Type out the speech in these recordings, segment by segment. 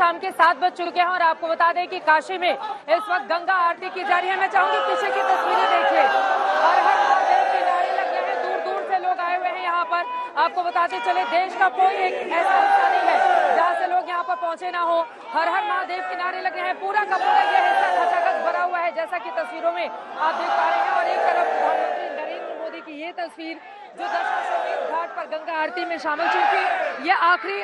शाम के 7 बज चुके हैं और आपको बता दें कि काशी में इस वक्त गंगा आरती की जा रही है। मैं चाहूंगी पीछे की तस्वीरें देखिए, हर हर महादेव के नारे लग रहे हैं, दूर दूर से लोग आए हुए हैं यहाँ पर। आपको बताते चले देश का कोई एक ऐसा हिस्सा नहीं है जहाँ से लोग यहाँ पर पहुंचे ना हो। हर हर महादेव के नारे लग रहे हैं, पूरा का पूरा ये हिस्सा खचाखच भरा हुआ है जैसा कि तस्वीरों में आप देख पा रहे हैं। और एक तरफ प्रधानमंत्री नरेंद्र मोदी की ये तस्वीर जो दशाश्वमेध घाट पर गंगा आरती में शामिल, चूंकि ये आखिरी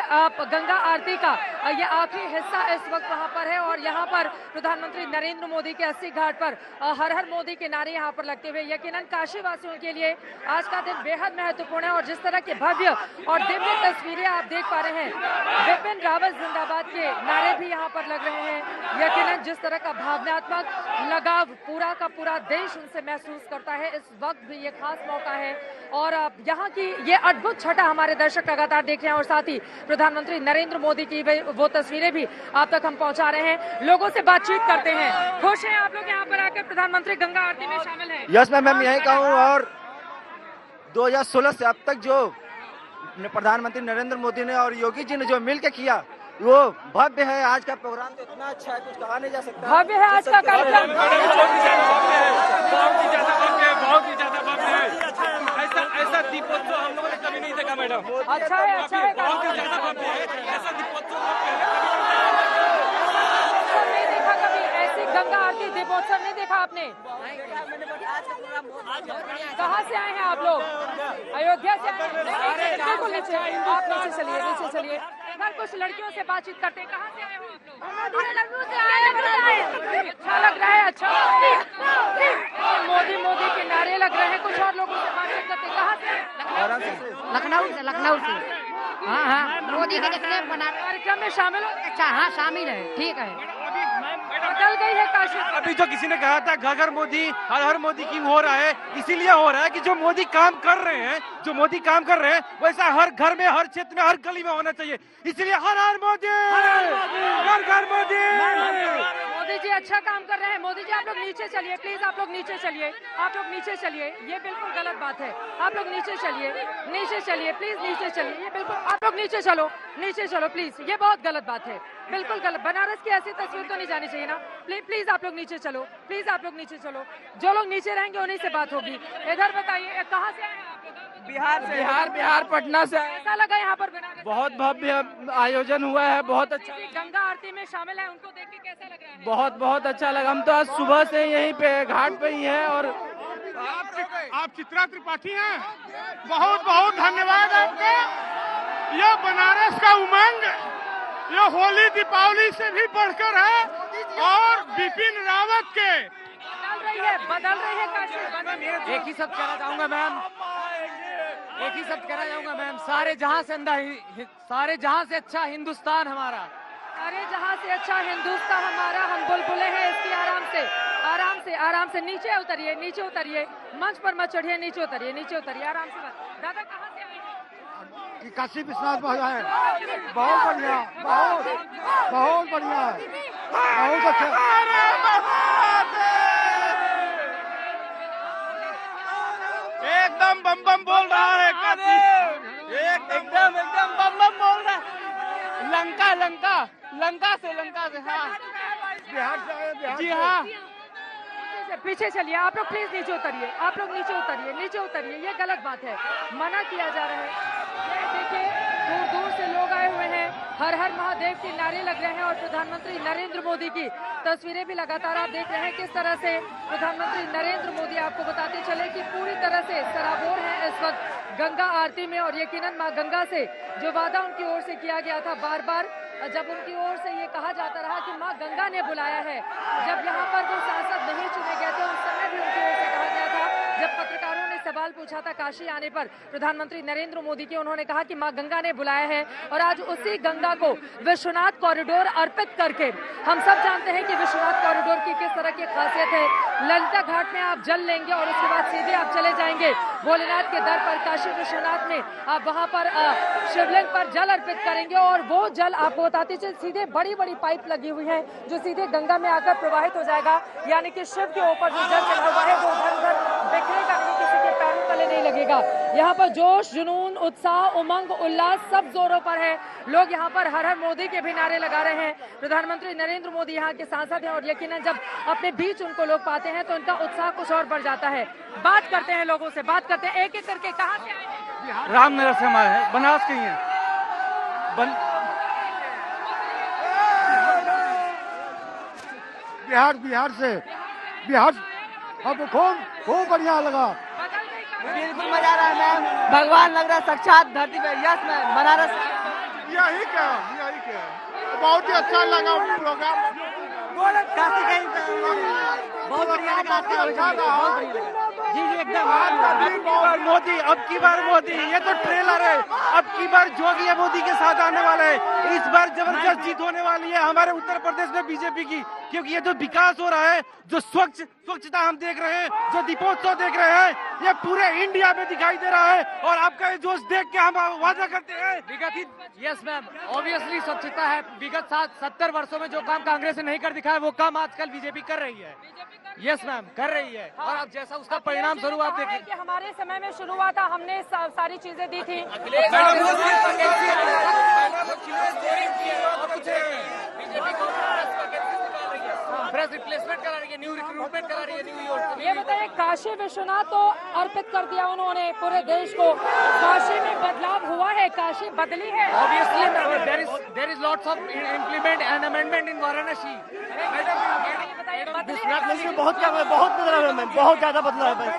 गंगा आरती का ये आखिरी हिस्सा इस वक्त वहां पर है और यहाँ पर प्रधानमंत्री नरेंद्र मोदी के 80 घाट पर हर हर मोदी के नारे यहाँ पर लगते हुए यकीनन काशी वासियों के लिए आज का दिन बेहद महत्वपूर्ण है। और जिस तरह के भव्य और दिव्य तस्वीरें आप देख पा रहे हैं, विपिन रावत जिंदाबाद के नारे भी यहाँ पर लग रहे हैं। यकीनन जिस तरह का भावनात्मक लगाव पूरा का पूरा देश उनसे महसूस करता है, इस वक्त भी ये खास मौका है। और यहाँ की ये अद्भुत छटा हमारे दर्शक लगातार देख रहे हैं और साथ ही प्रधानमंत्री नरेंद्र मोदी की वो तस्वीरें भी आप तक हम पहुंचा रहे हैं, लोगों से बातचीत करते हैं। खुश हैं आप लोग यहाँ पर आकर प्रधानमंत्री गंगा आरती में शामिल हैं? यस मैम, यही कहूँ। और 2016 से अब तक जो प्रधानमंत्री नरेंद्र मोदी ने और योगी जी ने जो मिल के किया वो भव्य है। आज का प्रोग्राम तो इतना अच्छा है, कुछ कहा नहीं जा सकता। भव्य है आज का कार्यक्रम, बहुत ही ज्यादा भव्य है। ऐसा दीपोत्सव हम लोगों ने कभी नहीं देखा मैडम। अच्छा है, अच्छा है। बहुत ही ज्यादा भव्य है, ऐसा दीपोत्सव नहीं देखा कभी, ऐसी गंगा आरती दीपोत्सव नहीं देखा आपने? कहाँ से आए हैं आप लोग? अयोध्या से आए हैं? बिल्कुल नीचे, आप नीचे चलिए, नीचे चलिए। इधर कुछ लड़कियों से बातचीत करते हैं। कहाँ से आए हो आप लोग? अच्छा लग रहा है, अच्छा। मोदी मोदी के नारे लग रहे हैं, कुछ और लोगों से बातचीत करते हैं। कहाँ से? लखनऊ से, लखनऊ से। हाँ हाँ, मोदी के देखने बना कार्यक्रम में शामिल हो? अच्छा, हाँ शामिल है, ठीक है। बदल गई है काशी। अभी जो किसी ने कहा था घर घर मोदी हर हर मोदी की हो रहा है, इसीलिए हो रहा है कि जो मोदी काम कर रहे हैं, जो मोदी काम कर रहे हैं वैसा हर घर में, हर क्षेत्र में, हर गली में होना चाहिए। इसलिए हर हर मोदी, हर घर मोदी। मोदी जी अच्छा काम कर रहे हैं। मोदी जी आप लोग नीचे चलिए प्लीज, आप लोग नीचे चलिए, आप लोग नीचे चलिए। ये बिल्कुल गलत बात है, आप लोग नीचे चलिए, नीचे चलिए प्लीज, नीचे चलिए। ये बिल्कुल, आप लोग नीचे चलो, नीचे चलो प्लीज, ये बहुत गलत बात है, बिल्कुल गलत। बनारस की ऐसी तस्वीर तो नहीं जानी चाहिए ना। प्लीज आप लोग नीचे चलो, प्लीज आप लोग नीचे चलो। जो लोग नीचे रहेंगे उन्हीं से बात होगी। इधर बताइए, कहाँ से आए हैं आप लोग? बिहार से। बिहार पटना से। कैसा लगा यहाँ पर बनारस? बहुत भव्य आयोजन हुआ है, बहुत अच्छा। गंगा आरती में शामिल है, उनको देख के कैसा लग रहा है? बहुत अच्छा लगा। हम तो आज सुबह से यहीं पे घाट पे ही हैं। और आप चित्रा त्रिपाठी हैं, बहुत बहुत धन्यवाद आपका। यह बनारस का उमंग ये होली दीपावली से भी बढ़कर है और बिपिन रावत के बदल रही है काशी। एक ही शब्द कहना चाहूंगा मैम, एक ही शब्द कहना चाहूंगा मैम, सारे जहां से अच्छा हिंदुस्तान हमारा। सारे जहां से अच्छा हिंदुस्तान हमारा। हम बुलबुले हैं इसकी। आराम से, आराम से, आराम से नीचे उतरिए, नीचे उतरिए, मंच पर मत चढ़िए, नीचे उतरिए, नीचे उतरिए, आराम से। दादा कहाँ से आए हैं? काशी विश्वनाथ महाराज है। बहुत बढ़िया, बहुत बढ़िया है, बहुत अच्छा। एकदम बम बम बोल रहा है काशी, एकदम बम बम बोल रहा है। लंका से हाँ, बिहार से आए, बिहार जी से। हाँ। पीछे चलिए आप लोग, प्लीज नीचे उतरिए, आप लोग नीचे उतरिए, नीचे उतरिए। ये गलत बात है, मना किया जा रहा है। ये देखिए दूर दूर से लोग आए हुए हैं, हर हर महादेव के नारे लग रहे हैं और प्रधानमंत्री नरेंद्र मोदी की तस्वीरें भी लगातार आप देख रहे हैं। किस तरह से प्रधानमंत्री नरेंद्र मोदी, आपको बताते चले कि पूरी तरह से सराबोर है इस वक्त गंगा आरती में। और यकीनन मां गंगा से जो वादा उनकी ओर से किया गया था, बार बार जब उनकी ओर से ये कहा जाता रहा कि मां गंगा ने बुलाया है, जब यहाँ पर वो सांसद नहीं चुने गए थे उस समय भी उनकी ओर से कहा गया था। जब पत्रकारों ने सवाल पूछा था काशी आने पर प्रधानमंत्री नरेंद्र मोदी के, उन्होंने कहा कि मां गंगा ने बुलाया है। और आज उसी गंगा को विश्वनाथ कॉरिडोर अर्पित करके, हम सब जानते हैं कि विश्वनाथ कॉरिडोर की किस तरह की खासियत है। ललिता घाट में आप जल लेंगे और उसके बाद सीधे आप चले जाएंगे भोलेनाथ के दर पर, काशी विश्वनाथ में। आप वहां पर शिवलिंग पर जल अर्पित करेंगे और वो जल, आपको बताते चले, सीधे बड़ी बड़ी पाइप लगी हुई है जो सीधे गंगा में आकर प्रवाहित हो जाएगा। यानी कि शिव के ऊपर जो जल चढ़ा हुआ है वो उधर उधर बिखरेगा नहीं, किसी के पैरों तले नहीं लगेगा। रहेगा। यहाँ पर जोश, जुनून, उत्साह, उमंग, उल्लास सब जोरों पर है। लोग यहाँ पर हर हर मोदी के भी नारे लगा रहे हैं। प्रधानमंत्री नरेंद्र मोदी यहाँ के सांसद हैं और यकीनन जब अपने बीच उनको लोग पाते हैं तो उनका उत्साह कुछ और बढ़ जाता है। बात करते हैं लोगों से, बात करते हैं एक एक करके। कहाँ से आए हैं? रामनगर से हमारे हैं, बनारस के ही हैं। बिहार से हमको खूब बढ़िया लगा। बिल्कुल मजा आ रहा है मैम, भगवान लग रहा है साक्षात धरती पे। Yes ma'am, Banaras. यही क्या बहुत ही अच्छा लगा प्रोग्राम। बहुत बढ़िया जी एकदम। मोदी, अब की बार मोदी, ये तो ट्रेलर है। अब की बार जोगी मोदी के साथ आने वाला है। इस बार जबरदस्त जीत होने वाली है हमारे उत्तर प्रदेश में बीजेपी की, क्योंकि ये जो विकास हो रहा है, जो स्वच्छता हम देख रहे हैं, जो दीपोत्सव देख रहे हैं, ये पूरे इंडिया में दिखाई दे रहा है। और आपका ये जोश देख के हम वादा करते हैं। यस मैम, ऑब्वियसली स्वच्छता है। विगत 70 वर्षों में जो काम कांग्रेस ने नहीं कर दिखाया वो काम आजकल बीजेपी कर रही है। यस मैम, कर रही है। और अब जैसा उसका परिणाम स्वरूप आप देखिए कि हमारे समय में शुरू हुआ था, हमने सारी चीजें दी थी। प्रेस रिप्लेसमेंट करा रही है, न्यू रिक्रूटमेंट करा रही है, न्यू। ये बताइए, काशी विश्वनाथ तो अर्पित कर दिया उन्होंने पूरे देश को। काशी में बदलाव हुआ है, काशी बदली है। Obviously there is lots of implement and amendment in Varanasi. बहुत बदलाव है मैम, बहुत ज्यादा बदलाव है।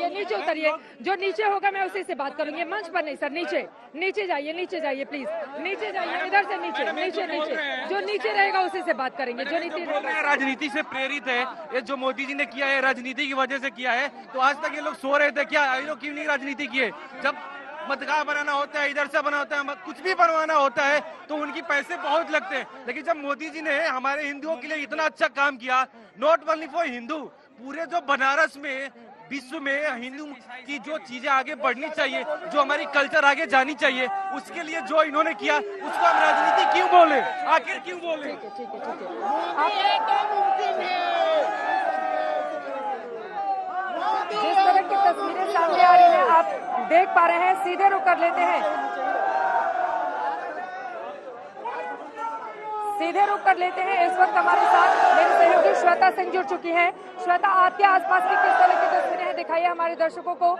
नीचे उतरिए। जो नीचे होगा मैं उसी से बात करूंगी, मंच पर नहीं सर। नीचे जाइए प्लीज, नीचे जाइए, इधर से नीचे। जो नीचे रहेगा उसी से बात करेंगे। जो नीचे राजनीति से प्रेरित है, ये जो मोदी जी ने किया है राजनीति की वजह से किया है। तो आज तक ये लोग सो रहे थे क्या? ये लोग क्यों नहीं राजनीति किए? जब मतदान बनाना होता है, इधर से बना होता है, कुछ भी बनवाना होता है तो उनकी पैसे बहुत लगते हैं। लेकिन जब मोदी जी ने हमारे हिंदुओं के लिए इतना अच्छा काम किया, नॉट ओनली फॉर हिंदू, पूरे जो बनारस में, विश्व में हिंदू की जो चीजें आगे बढ़नी चाहिए, जो हमारी कल्चर आगे जानी चाहिए, उसके लिए जो इन्होंने किया, उसको हम राजनीति क्यों बोले? आखिर क्यों बोले? जिस तरह की तस्वीरें सामने आ रही हैं आप देख पा रहे हैं। सीधे रुक कर लेते हैं, इस वक्त हमारे साथ मेरे सहयोगी श्वेता सिंह जुड़ चुकी हैं। श्वेता, आपके आसपास की किस तरह की तस्वीरें हैं, दिखाइए हमारे दर्शकों को।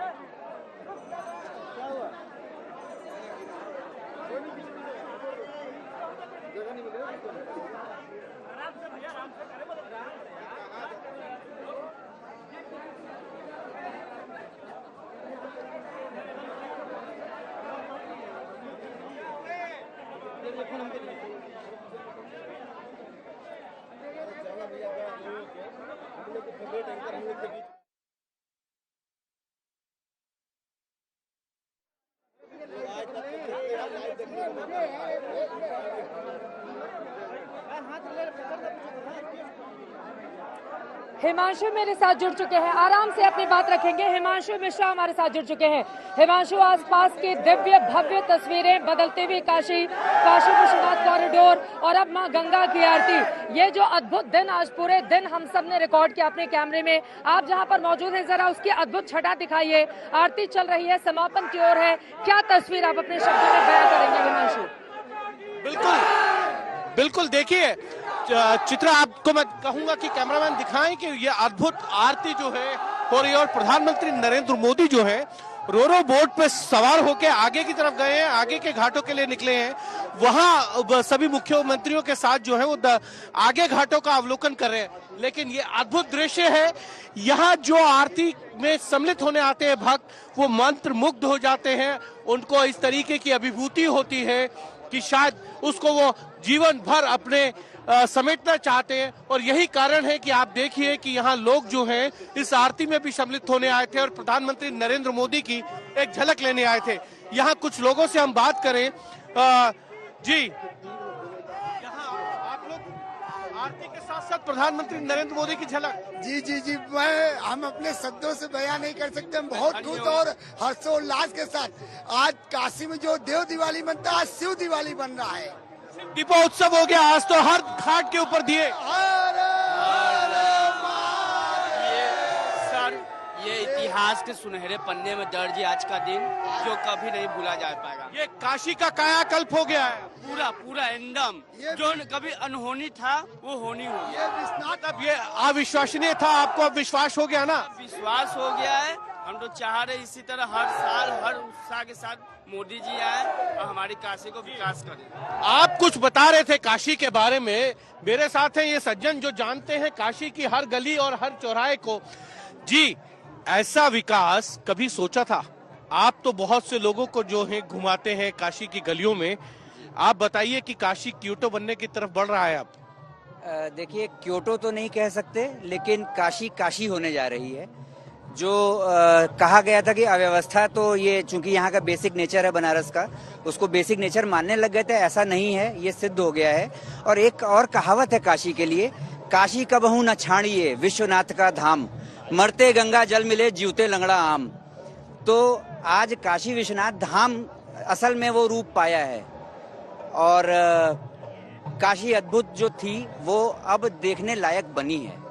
हिमांशु मेरे साथ जुड़ चुके हैं, आराम से अपनी बात रखेंगे। हिमांशु मिश्रा हमारे साथ जुड़ चुके हैं। हिमांशु, आसपास की दिव्य भव्य तस्वीरें, बदलते हुए काशी विश्वनाथ कॉरिडोर और अब मां गंगा की आरती, ये जो अद्भुत दिन आज पूरे दिन हम सब ने रिकॉर्ड किया अपने कैमरे में। आप जहां पर मौजूद हैं, जरा उसकी अद्भुत छटा दिखाइए। आरती चल रही है, समापन की ओर है, क्या तस्वीर आप अपने शब्दों में बयां करेंगे हिमांशु? बिल्कुल देखिए चित्रा, आपको मैं कहूंगा कि कैमरामैन दिखाएं कि ये अद्भुत आरती जो है हो रही है और प्रधानमंत्री नरेंद्र मोदी जो है रो बोट पे सवार होकर आगे की तरफ गए हैं, आगे के घाटों के लिए निकले हैं। वहां सभी मुख्यमंत्रियों के साथ जो है वो आगे घाटों का अवलोकन कर रहे हैं। लेकिन ये अद्भुत दृश्य है, यहाँ जो आरती में सम्मिलित होने आते हैं भक्त, वो मंत्र मुग्ध हो जाते हैं। उनको इस तरीके की अभिभूति होती है कि शायद उसको वो जीवन भर अपने समेटना चाहते हैं। और यही कारण है कि आप देखिए कि यहाँ लोग जो हैं इस आरती में भी सम्मिलित होने आए थे और प्रधानमंत्री नरेंद्र मोदी की एक झलक लेने आए थे। यहाँ कुछ लोगों से हम बात करें। जी, यहाँ आप लोग आरती के साथ साथ प्रधानमंत्री नरेंद्र मोदी की झलक। जी, हम अपने शब्दों से बयान नहीं कर सकते। हम बहुत खुश और हर्षोल्लास के साथ आज काशी में जो देव दिवाली बनता है, आज शिव दिवाली बन रहा है। दीपोत्सव हो गया आज तो हर घाट के ऊपर दिए। सर, इतिहास के सुनहरे पन्ने में दर्ज है आज का दिन, जो कभी नहीं भूला जा पाएगा। ये काशी का कायाकल्प हो गया है पूरा पूरा एकदम, जो कभी अनहोनी था वो होनी हो गया। मतलब ये अविश्वसनीय था, आपको अब विश्वास हो गया ना? विश्वास हो गया है। हम तो चाह रहे इसी तरह हर साल हर उत्साह के साथ मोदी जी आए और हमारी काशी को विकास करें। आप कुछ बता रहे थे काशी के बारे में, मेरे साथ हैं ये सज्जन जो जानते हैं काशी की हर गली और हर चौराहे को। जी, ऐसा विकास कभी सोचा था? आप तो बहुत से लोगों को जो है घुमाते हैं काशी की गलियों में, आप बताइए कि काशी क्योटो बनने की तरफ बढ़ रहा है अब? देखिए, क्योटो तो नहीं कह सकते, लेकिन काशी काशी होने जा रही है। जो कहा गया था कि अव्यवस्था, तो ये चूंकि यहाँ का बेसिक नेचर है बनारस का, उसको बेसिक नेचर मानने लग गए थे, ऐसा नहीं है, ये सिद्ध हो गया है। और एक और कहावत है काशी के लिए, काशी कबहू न छाड़िए विश्वनाथ का धाम, मरते गंगा जल मिले जीवते लंगड़ा आम। तो आज काशी विश्वनाथ धाम असल में वो रूप पाया है, और काशी अद्भुत जो थी वो अब देखने लायक बनी है।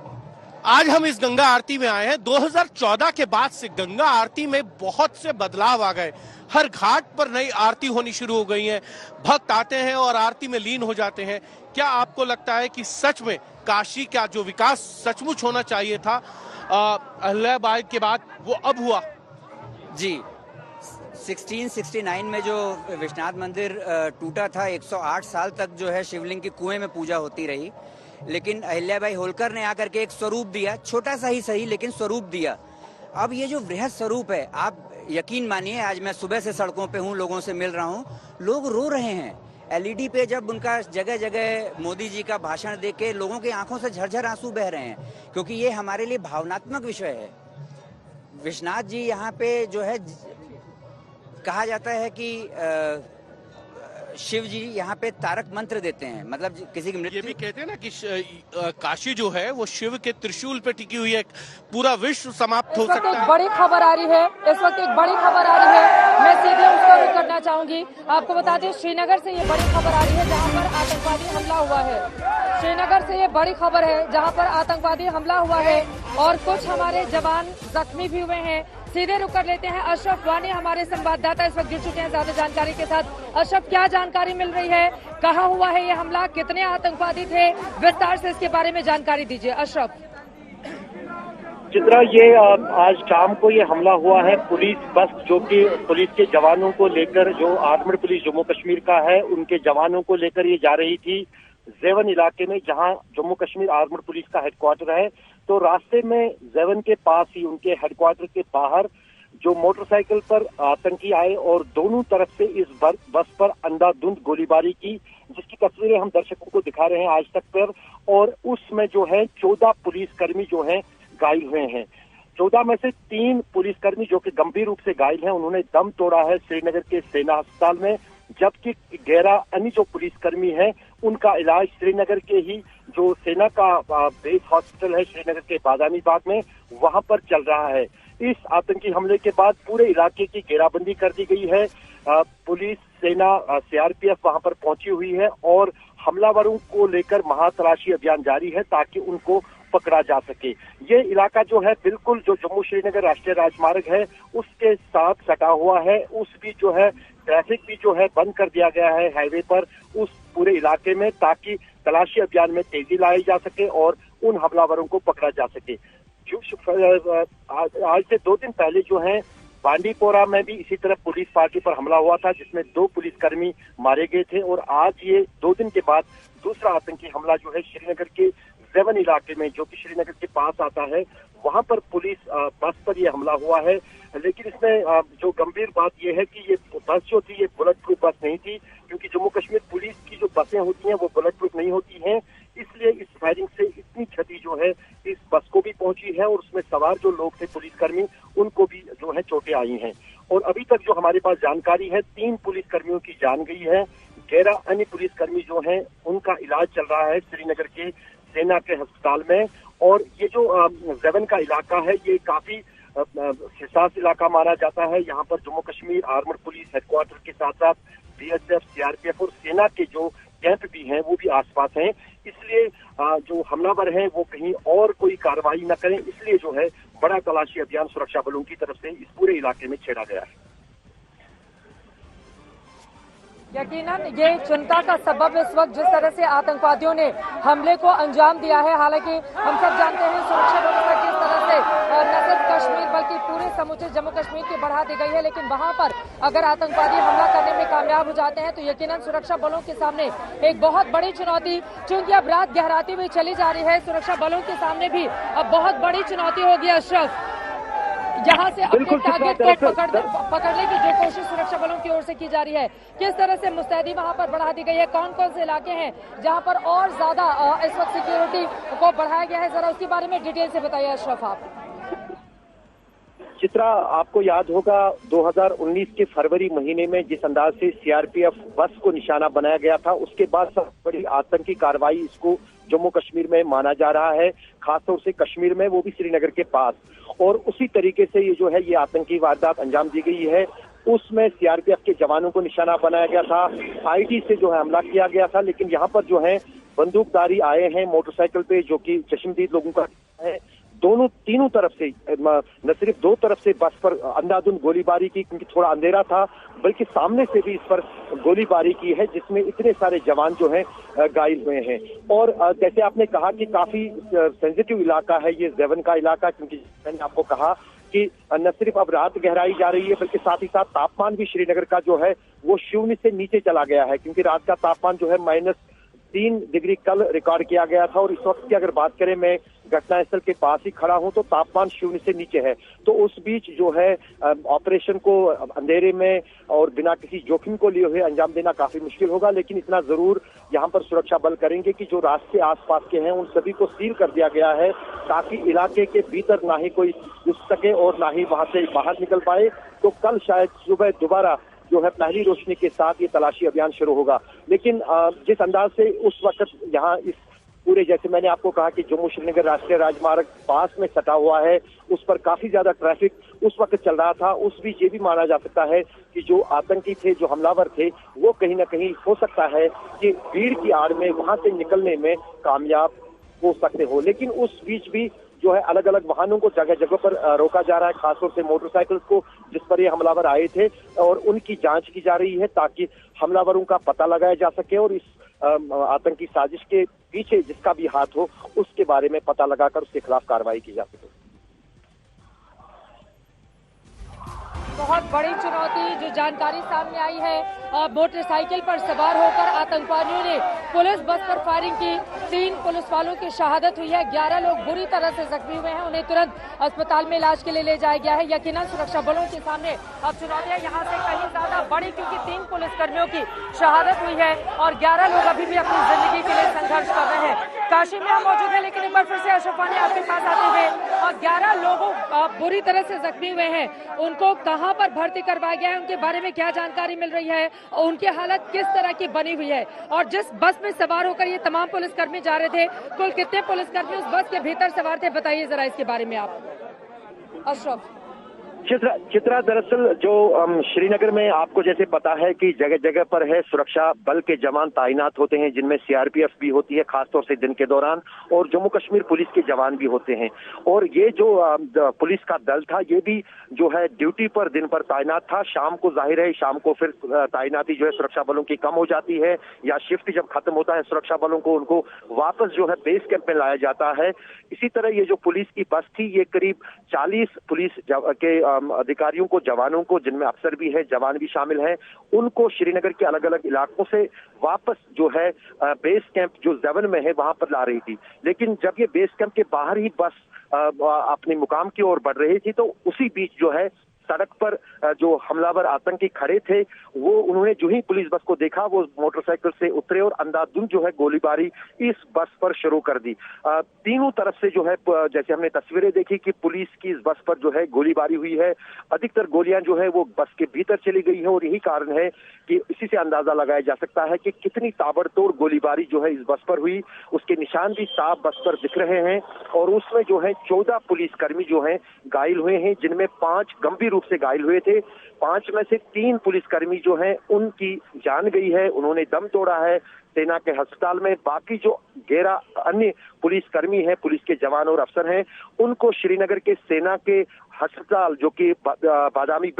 आज हम इस गंगा आरती में आए हैं। 2014 के बाद से गंगा आरती में बहुत से बदलाव आ गए। हर घाट पर नई आरती होनी शुरू हो गई है, भक्त आते हैं और आरती में लीन हो जाते हैं। क्या आपको लगता है कि सच में काशी का जो विकास सचमुच होना चाहिए था अहिल्याबाई के बाद, वो अब हुआ? जी, 1669 में जो विश्वनाथ मंदिर टूटा था, 108 साल तक जो है शिवलिंग की कुएं में पूजा होती रही, लेकिन अहिल्याबाई होलकर ने आकर के एक स्वरूप दिया, छोटा सा ही सही लेकिन स्वरूप दिया। अब ये जो वृहद स्वरूप है, आप यकीन मानिए, आज मैं सुबह से सड़कों पे हूँ, लोगों से मिल रहा हूँ, लोग रो रहे हैं। एलईडी पे जब उनका जगह जगह मोदी जी का भाषण देख के लोगों की आंखों से झरझर आंसू बह रहे हैं, क्योंकि ये हमारे लिए भावनात्मक विषय है। विश्वनाथ जी यहाँ पे जो है, कहा जाता है कि शिव जी यहाँ पे तारक मंत्र देते हैं, मतलब किसी की मृत्यु। ये भी कहते हैं ना कि काशी जो है वो शिव के त्रिशूल पे टिकी हुई है, पूरा विश्व समाप्त हो सकता है। एक बड़ी खबर आ रही है, इस वक्त एक बड़ी खबर आ रही है, मैं सीधे उसका रुख करना चाहूंगी। आपको बता दें, श्रीनगर से ये बड़ी खबर आ रही है जहाँ पर आतंकवादी हमला हुआ है। श्रीनगर से ये बड़ी खबर है जहाँ पर आतंकवादी हमला हुआ है और कुछ हमारे जवान जख्मी भी हुए हैं। सीधे रुक कर लेते हैं, अशरफ वानी हमारे संवाददाता इस वक्त जुड़ चुके हैं ज्यादा जानकारी के साथ। अशरफ, क्या जानकारी मिल रही है, कहाँ हुआ है ये हमला, कितने आतंकवादी थे, विस्तार से इसके बारे में जानकारी दीजिए अशरफ। चित्रा, ये आज शाम को ये हमला हुआ है। पुलिस बस जो कि पुलिस के जवानों को लेकर, जो आर्मड पुलिस जम्मू कश्मीर का है, उनके जवानों को लेकर ये जा रही थी जेवन इलाके में, जहां जम्मू कश्मीर आर्मड पुलिस का हेडक्वार्टर है। तो रास्ते में जेवन के पास ही उनके हेडक्वार्टर के बाहर जो मोटरसाइकिल पर आतंकी आए और दोनों तरफ से इस बस पर अंधाधुंध गोलीबारी की, जिसकी तस्वीरें हम दर्शकों को दिखा रहे हैं आज तक पर। और उसमें जो है 14 पुलिसकर्मी जो हैं घायल हुए हैं। 14 में से 3 पुलिसकर्मी जो कि गंभीर रूप से घायल हैं, उन्होंने दम तोड़ा है श्रीनगर के सेना अस्पताल में, जबकि 11 अन्य जो पुलिसकर्मी हैं उनका इलाज श्रीनगर के ही जो सेना का बेस हॉस्पिटल है श्रीनगर के बादामी बाग में, वहां पर चल रहा है। इस आतंकी हमले के बाद पूरे इलाके की घेराबंदी कर दी गई है। पुलिस, सेना, सीआरपीएफ वहां पर पहुंची हुई है और हमलावरों को लेकर महातलाशी अभियान जारी है ताकि उनको पकड़ा जा सके। ये इलाका जो है बिल्कुल जो जम्मू श्रीनगर राष्ट्रीय राजमार्ग है उसके साथ सटा हुआ है। उस भी जो है ट्रैफिक भी जो है बंद कर दिया गया है हाईवे पर उस पूरे इलाके में, ताकि तलाशी अभियान में तेजी लाई जा सके और उन हमलावरों को पकड़ा जा सके। आज से 2 दिन पहले जो है बांडीपोरा में भी इसी तरह पुलिस पार्टी पर हमला हुआ था, जिसमें 2 पुलिसकर्मी मारे गए थे। और आज ये 2 दिन के बाद दूसरा आतंकी हमला जो है श्रीनगर के जेवन इलाके में, जो कि श्रीनगर के पास आता है, वहां पर पुलिस बस पर यह हमला हुआ है। लेकिन इसमें जो गंभीर बात यह है कि ये बस जो थी ये बुलेट प्रूफ बस नहीं थी, क्योंकि जम्मू कश्मीर पुलिस की जो बसें होती हैं वो बुलेट प्रूफ नहीं होती हैं। इसलिए इस फायरिंग से इतनी क्षति जो है इस बस को भी पहुंची है और उसमें सवार जो लोग थे पुलिसकर्मी, उनको भी जो है चोटें आई हैं। और अभी तक जो हमारे पास जानकारी है 3 पुलिसकर्मियों की जान गई है। 11 अन्य पुलिसकर्मी जो हैं उनका इलाज चल रहा है श्रीनगर के सेना के अस्पताल में। और ये जो जेवन का इलाका है ये काफी हिसास इलाका माना जाता है। यहाँ पर Jammu Kashmir armed police headquarter के साथ साथ बीएसएफ, सीआरपीएफ और सेना के जो कैंप भी हैं वो भी आसपास हैं। इसलिए जो हमलावर हैं वो कहीं और कोई कार्रवाई न करें, इसलिए जो है बड़ा तलाशी अभियान सुरक्षा बलों की तरफ से इस पूरे इलाके में छेड़ा गया है। यकीनन ये चिंता का सबब इस वक्त जिस तरह से आतंकवादियों ने हमले को अंजाम दिया है। हालांकि हम सब जानते हैं सुरक्षा व्यवस्था किस तरह से न सिर्फ कश्मीर बल्कि पूरे समूचे जम्मू कश्मीर की बढ़ा दी गई है, लेकिन वहां पर अगर आतंकवादी हमला करने में कामयाब हो जाते हैं तो यकीनन सुरक्षा बलों के सामने एक बहुत बड़ी चुनौती, चूंकि अब रात गहराती हुई चली जा रही है, सुरक्षा बलों के सामने भी अब बहुत बड़ी चुनौती होगी अशरफ, यहाँ से अपने टारगेट को पकड़ने की जो कोशिश सुरक्षा बलों की ओर से की जा रही है। किस तरह से मुस्तैदी वहाँ पर बढ़ा दी गई है, कौन कौन से इलाके हैं जहाँ पर और ज्यादा इस वक्त सिक्योरिटी को बढ़ाया गया है, जरा उसके बारे में डिटेल से बताइए अशरफ आप। चित्रा, आपको याद होगा 2019 के फरवरी महीने में जिस अंदाज से सीआरपीएफ बस को निशाना बनाया गया था, उसके बाद सबसे बड़ी आतंकी कार्रवाई इसको जम्मू कश्मीर में माना जा रहा है, खासतौर से कश्मीर में, वो भी श्रीनगर के पास। और उसी तरीके से ये जो है ये आतंकी वारदात अंजाम दी गई है। उसमें सीआरपीएफ के जवानों को निशाना बनाया गया था, आईटी से जो है हमला किया गया था, लेकिन यहाँ पर जो है बंदूकधारी आए हैं मोटरसाइकिल पे, जो कि चश्मदीद लोगों का है। तीनों तरफ से, न सिर्फ दो तरफ से बस पर अंधाधुंध गोलीबारी की, क्योंकि थोड़ा अंधेरा था, बल्कि सामने से भी इस पर गोलीबारी की है, जिसमें इतने सारे जवान जो हैं घायल हुए हैं। और जैसे आपने कहा कि काफी सेंसिटिव इलाका है ये ज़ेवन का इलाका, क्योंकि मैंने आपको कहा कि न सिर्फ अब रात गहराई जा रही है, बल्कि साथ ही साथ तापमान भी श्रीनगर का जो है वो शून्य से नीचे चला गया है, क्योंकि रात का तापमान जो है -3 डिग्री कल रिकॉर्ड किया गया था। और इस वक्त की अगर बात करें, मैं घटनास्थल के पास ही खड़ा हूं, तो तापमान शून्य से नीचे है। तो उस बीच जो है ऑपरेशन को अंधेरे में और बिना किसी जोखिम को लिए हुए अंजाम देना काफी मुश्किल होगा, लेकिन इतना जरूर यहाँ पर सुरक्षा बल करेंगे कि जो रास्ते आसपास के हैं उन सभी को सील कर दिया गया है, ताकि इलाके के भीतर ना ही कोई घुस सके और ना ही वहां से बाहर निकल पाए। तो कल शायद सुबह दोबारा जो है पहली रोशनी के साथ ये तलाशी अभियान शुरू होगा। लेकिन जिस अंदाज से उस वक्त यहाँ इस पूरे, जैसे मैंने आपको कहा कि जम्मू श्रीनगर राष्ट्रीय राजमार्ग पास में सटा हुआ है, उस पर काफी ज्यादा ट्रैफिक उस वक्त चल रहा था। उस बीच ये भी माना जा सकता है कि जो आतंकी थे, जो हमलावर थे, वो कहीं ना कहीं हो सकता है कि भीड़ की आड़ में वहां से निकलने में कामयाब हो सकते हो। लेकिन उस बीच भी जो है अलग अलग वाहनों को जगह जगह पर रोका जा रहा है, खासतौर से मोटरसाइकिल को जिस पर ये हमलावर आए थे, और उनकी जांच की जा रही है ताकि हमलावरों का पता लगाया जा सके और इस आतंकी साजिश के पीछे जिसका भी हाथ हो उसके बारे में पता लगाकर उसके खिलाफ कार्रवाई की जा सके। बहुत बड़ी चुनौती जो जानकारी सामने आई है, मोटरसाइकिल पर सवार होकर आतंकवादियों ने पुलिस बस पर फायरिंग की, 3 पुलिस वालों की शहादत हुई है, 11 लोग बुरी तरह से जख्मी हुए हैं, उन्हें तुरंत अस्पताल में इलाज के लिए ले जाया गया है। यकीनन सुरक्षा बलों के सामने अब चुनौतियां यहाँ से कहीं ज्यादा बड़ी, क्योंकि 3 पुलिसकर्मियों की शहादत हुई है और 11 लोग अभी भी अपनी जिंदगी के लिए संघर्ष कर रहे हैं। काशी में हम मौजूद है, लेकिन एक बार फिर से अशरफ वानी आपके पास आते हुए, और 11 लोगों बुरी तरह से जख्मी हुए हैं, उनको कहाँ पर भर्ती करवाया गया है, उनके बारे में क्या जानकारी मिल रही है, और उनकी हालत किस तरह की बनी हुई है, और जिस बस में सवार होकर ये तमाम पुलिसकर्मी जा रहे थे, कुल कितने पुलिसकर्मी उस बस के भीतर सवार थे, बताइए जरा इसके बारे में आप अशरफ। चित्रा, दरअसल जो श्रीनगर में आपको जैसे पता है कि जगह जगह पर है सुरक्षा बल के जवान तैनात होते हैं, जिनमें सीआरपीएफ भी होती है खासतौर से दिन के दौरान, और जम्मू कश्मीर पुलिस के जवान भी होते हैं। और ये जो पुलिस का दल था, ये भी जो है ड्यूटी पर दिन पर तैनात था। शाम को जाहिर है, शाम को फिर तैनाती जो है सुरक्षा बलों की कम हो जाती है, या शिफ्ट जब खत्म होता है सुरक्षा बलों को, उनको वापस जो है बेस कैंप में लाया जाता है। इसी तरह ये जो पुलिस की बस थी, ये करीब 40 पुलिस के अधिकारियों को, जवानों को, जिनमें अफसर भी है, जवान भी शामिल हैं, उनको श्रीनगर के अलग अलग इलाकों से वापस जो है बेस कैंप जो ज़ेवन में है वहां पर ला रही थी। लेकिन जब ये बेस कैंप के बाहर ही बस अपने मुकाम की ओर बढ़ रही थी, तो उसी बीच जो है सड़क पर जो हमलावर आतंकी खड़े थे, वो उन्होंने जो ही पुलिस बस को देखा, वो मोटरसाइकिल से उतरे और अंधाधुंध जो है गोलीबारी इस बस पर शुरू कर दी। तीनों तरफ से जो है, जैसे हमने तस्वीरें देखी कि पुलिस की इस बस पर जो है गोलीबारी हुई है, अधिकतर गोलियां जो है वो बस के भीतर चली गई है, और यही कारण है कि इसी से अंदाजा लगाया जा सकता है कि कितनी ताबड़तोड़ गोलीबारी जो है इस बस पर हुई। उसके निशान भी साफ बस पर दिख रहे हैं, और उसमें जो है 14 पुलिसकर्मी जो है घायल हुए हैं, जिनमें 5 गंभीर रूप से घायल हुए थे। 5 में से 3 पुलिसकर्मी जो हैं उनकी जान गई है, उन्होंने दम तोड़ा है सेना के अस्पताल में। बाकी जो 11 अन्य पुलिसकर्मी हैं, पुलिस के जवान और अफसर हैं, उनको श्रीनगर के सेना के अस्पताल जो कि बादामी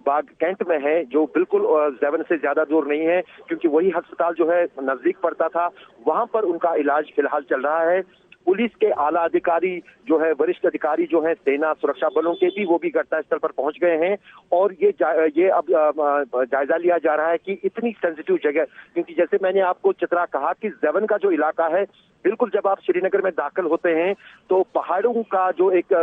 बाग कैंट में है, जो बिल्कुल जेवन से ज्यादा दूर नहीं है क्योंकि वही अस्पताल जो है नजदीक पड़ता था, वहां पर उनका इलाज फिलहाल चल रहा है। पुलिस के आला अधिकारी जो है, वरिष्ठ अधिकारी जो है सेना सुरक्षा बलों के भी, वो भी घटनास्थल पर पहुंच गए हैं और ये अब जायजा लिया जा रहा है कि इतनी सेंसिटिव जगह, क्योंकि जैसे मैंने आपको चित्रा कहा कि जेवन का जो इलाका है, बिल्कुल जब आप श्रीनगर में दाखिल होते हैं तो पहाड़ों का जो एक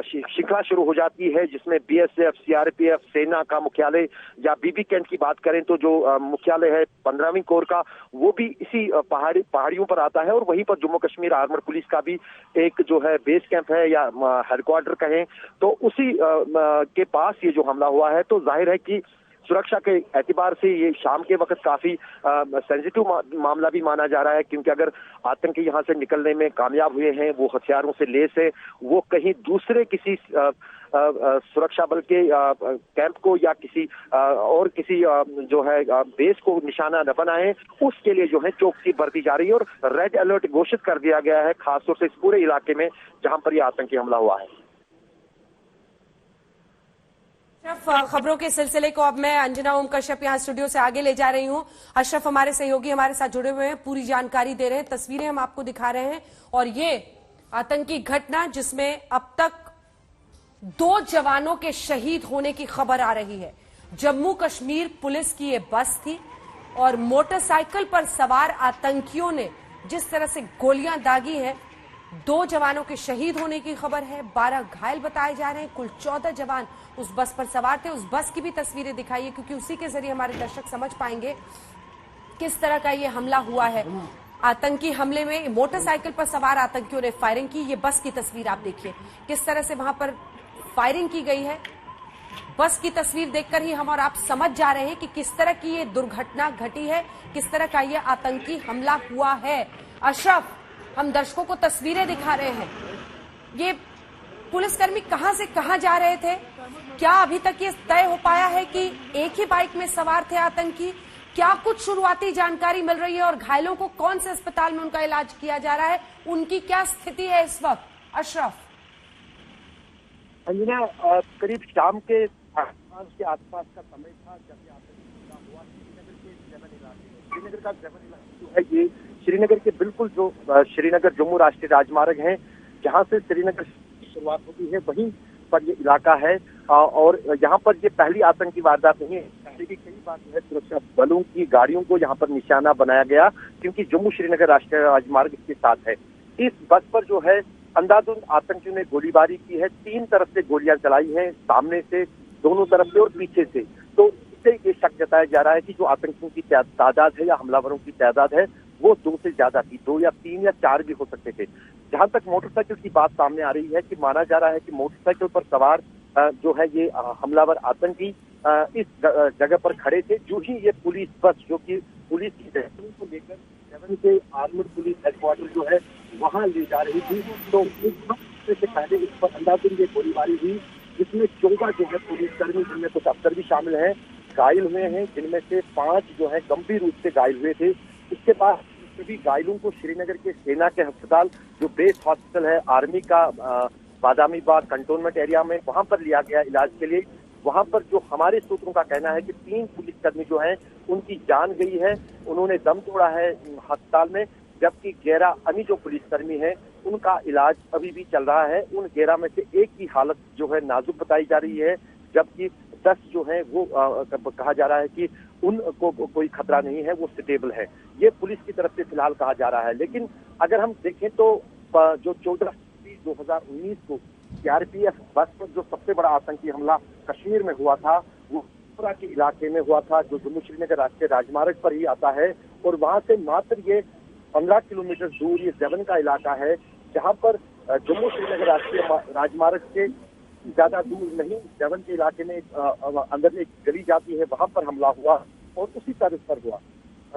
श्रृंखला शुरू हो जाती है, जिसमें बीएसएफ, सीआरपीएफ, सेना का मुख्यालय, या बीबी कैंट की बात करें तो जो मुख्यालय है 15वीं कोर का, वो भी इसी पहाड़ियों पर आता है। और वहीं पर जम्मू कश्मीर आर्मर पुलिस का भी एक जो है बेस कैंप है या हेडक्वार्टर कहें, तो उसी के पास ये जो हमला हुआ है। तो जाहिर है कि सुरक्षा के एतबार से ये शाम के वक्त काफी सेंसिटिव मामला भी माना जा रहा है, क्योंकि अगर आतंकी यहाँ से निकलने में कामयाब हुए हैं, वो हथियारों से लैस है, वो कहीं दूसरे किसी सुरक्षा बल के कैंप को या किसी और किसी जो है बेस को निशाना न बनाए, उसके लिए जो है चौकसी बरती जा रही है और रेड अलर्ट घोषित कर दिया गया है, खासतौर से इस पूरे इलाके में जहां पर यह आतंकी हमला हुआ है। खबरों के सिलसिले को अब मैं अंजना ओम कश्यप यहाँ स्टूडियो से आगे ले जा रही हूँ। अशरफ हमारे सहयोगी हमारे साथ जुड़े हुए हैं, पूरी जानकारी दे रहे हैं, तस्वीरें हम आपको दिखा रहे हैं। और ये आतंकी घटना जिसमें अब तक 2 जवानों के शहीद होने की खबर आ रही है। जम्मू कश्मीर पुलिस की ये बस थी और मोटरसाइकिल पर सवार आतंकियों ने जिस तरह से गोलियां दागी हैं, 2 जवानों के शहीद होने की खबर है, 12 घायल बताए जा रहे हैं। कुल 14 जवान उस बस पर सवार थे। उस बस की भी तस्वीरें दिखाइए, क्योंकि उसी के जरिए हमारे दर्शक समझ पाएंगे किस तरह का ये हमला हुआ है। आतंकी हमले में मोटरसाइकिल पर सवार आतंकियों ने फायरिंग की। ये बस की तस्वीर आप देखिए, किस तरह से वहां पर फायरिंग की गई है। बस की तस्वीर देखकर ही हम और आप समझ जा रहे हैं कि किस तरह की ये दुर्घटना घटी है, किस तरह का ये आतंकी हमला हुआ है। अशरफ, हम दर्शकों को तस्वीरें दिखा रहे हैं। ये पुलिसकर्मी कहां से कहां जा रहे थे? क्या अभी तक ये तय हो पाया है कि एक ही बाइक में सवार थे आतंकी? क्या कुछ शुरुआती जानकारी मिल रही है? और घायलों को कौन से अस्पताल में उनका इलाज किया जा रहा है? उनकी क्या स्थिति है इस वक्त? अशरफ, अंजना, करीब शाम के आसपास का समय था जब ये आतंकी हमला हुआ श्रीनगर के जेवन इलाके में। श्रीनगर का जेवन इलाका जो है, ये श्रीनगर के बिल्कुल जो श्रीनगर जम्मू राष्ट्रीय राजमार्ग है, जहां से श्रीनगर की शुरुआत होती है, वहीं पर ये इलाका है। और यहाँ पर ये पहली आतंकी वारदात नहीं है, पहले भी कई बार जो है सुरक्षा बलों की गाड़ियों को यहाँ पर निशाना बनाया गया, क्योंकि जम्मू श्रीनगर राष्ट्रीय राजमार्ग इसके साथ है। इस बस पर जो है अंधाधुंध आतंकियों ने गोलीबारी की है। 3 तरफ से गोलियां चलाई हैं, सामने से, दोनों तरफ से और पीछे से। तो इससे ये शक जताया जा रहा है कि जो आतंकियों की तादाद है या हमलावरों की तादाद है, वो 2 से ज्यादा थी, 2 या 3 या 4 भी हो सकते थे। जहां तक मोटरसाइकिल की बात सामने आ रही है कि माना जा रहा है कि मोटरसाइकिल पर सवार जो है ये हमलावर आतंकी इस जगह पर खड़े थे। जो ही ये पुलिस बस, जो कि पुलिस की तहसील को लेकर जेवन के आर्मड पुलिस हेडक्वार्टर जो है वहां ले जा रही थी, तो इस वक्त से पहले इस पर अंधाधुंध ये गोलीबारी हुई, जिसमें 14 जो है पुलिसकर्मी, जिनमें कुछ अफसर भी शामिल हैं, घायल हुए हैं, जिनमें से 5 जो है गंभीर रूप से घायल हुए थे। इसके बाद सभी घायलों को श्रीनगर के सेना के अस्पताल, जो बेस हॉस्पिटल है आर्मी का बादामी बाग कंटोनमेंट एरिया में, वहां पर लिया गया इलाज के लिए। वहां पर जो हमारे सूत्रों का कहना है कि 3 पुलिसकर्मी जो हैं उनकी जान गई है, उन्होंने दम तोड़ा है अस्पताल में, जबकि 11 अन्य जो पुलिसकर्मी हैं उनका इलाज अभी भी चल रहा है। उन 11 में से एक की हालत जो है नाजुक बताई जा रही है, जबकि 10 जो है वो कहा जा रहा है कि उनको कोई खतरा नहीं है, वो स्टेबल है। ये पुलिस की तरफ से फिलहाल कहा जा रहा है। लेकिन अगर हम देखें तो जो 14/2019 को सीआरपीएफ बस पर जो सबसे बड़ा आतंकी हमला कश्मीर में हुआ था, वो त्रिपुरा के इलाके में हुआ था, जो जम्मू श्रीनगर राष्ट्रीय राजमार्ग पर ही आता है। और वहां से मात्र ये 15 किलोमीटर दूर ये जेवन का इलाका है, जहां पर जम्मू श्रीनगर राष्ट्रीय राजमार्ग से ज्यादा दूर नहीं, जेवन के इलाके में अंदर एक गली जाती है, वहां पर हमला हुआ और उसी तर्ज पर हुआ।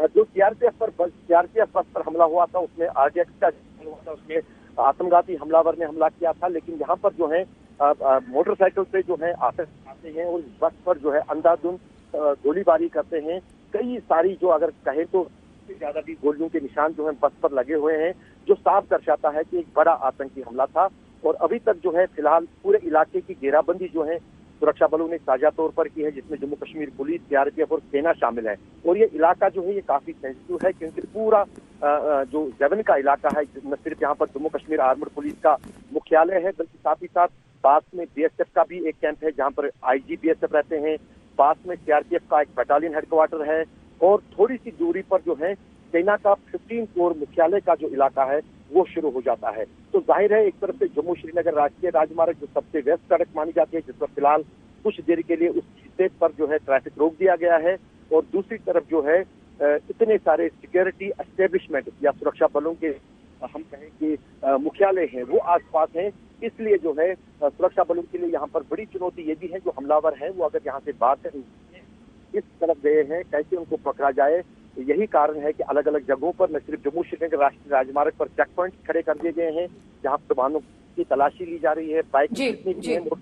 जो सीआरपीएफ बस पर हमला हुआ था, उसमें आरडीएक्स का हुआ था, उसमें आत्मघाती हमलावर ने हमला किया था। लेकिन यहाँ पर जो है मोटरसाइकिल से जो है आते हैं और बस पर जो है अंधाधुंध गोलीबारी करते हैं। कई सारी जो अगर कहें तो ज्यादा भी गोलियों के निशान जो है बस पर लगे हुए हैं, जो साफ दर्शाता है कि एक बड़ा आतंकी हमला था। और अभी तक जो है फिलहाल पूरे इलाके की घेराबंदी जो है सुरक्षा बलों ने साझा तौर पर की है, जिसमें जम्मू कश्मीर पुलिस, सीआरपीएफ और सेना शामिल है। और ये इलाका जो है ये काफी सेंसिटिव है, क्योंकि पूरा जो जेवन का इलाका है, न सिर्फ यहाँ पर जम्मू कश्मीर आर्मड पुलिस का मुख्यालय है, बल्कि साथ ही साथ पास में बीएसएफ का भी एक कैंप है, जहाँ पर आईजी बीएसएफ रहते हैं। पास में सीआरपीएफ का एक बटालियन हेडक्वार्टर है और थोड़ी सी दूरी पर जो है सेना का 15 कोर मुख्यालय का जो इलाका है वो शुरू हो जाता है। तो जाहिर है एक तरफ से जम्मू श्रीनगर राष्ट्रीय राजमार्ग जो सबसे व्यस्त सड़क मानी जाती है, जिस पर फिलहाल कुछ देर के लिए उस हिस्से पर जो है ट्रैफिक रोक दिया गया है, और दूसरी तरफ जो है इतने सारे सिक्योरिटी एस्टेब्लिशमेंट या सुरक्षा बलों के हम कहें कि मुख्यालय हैं वो आसपास हैं। इसलिए जो है सुरक्षा बलों के लिए यहाँ पर बड़ी चुनौती ये भी है, जो हमलावर है वो अगर यहाँ से बात करें इस तरफ गए हैं, कैसे उनको पकड़ा जाए। यही कारण है कि अलग अलग जगहों पर न सिर्फ जम्मू श्रीनगर राष्ट्रीय राजमार्ग पर चेक पॉइंट खड़े कर दिए गए हैं, जहाँ पर वाहनों की तलाशी ली जा रही है। बाइक जी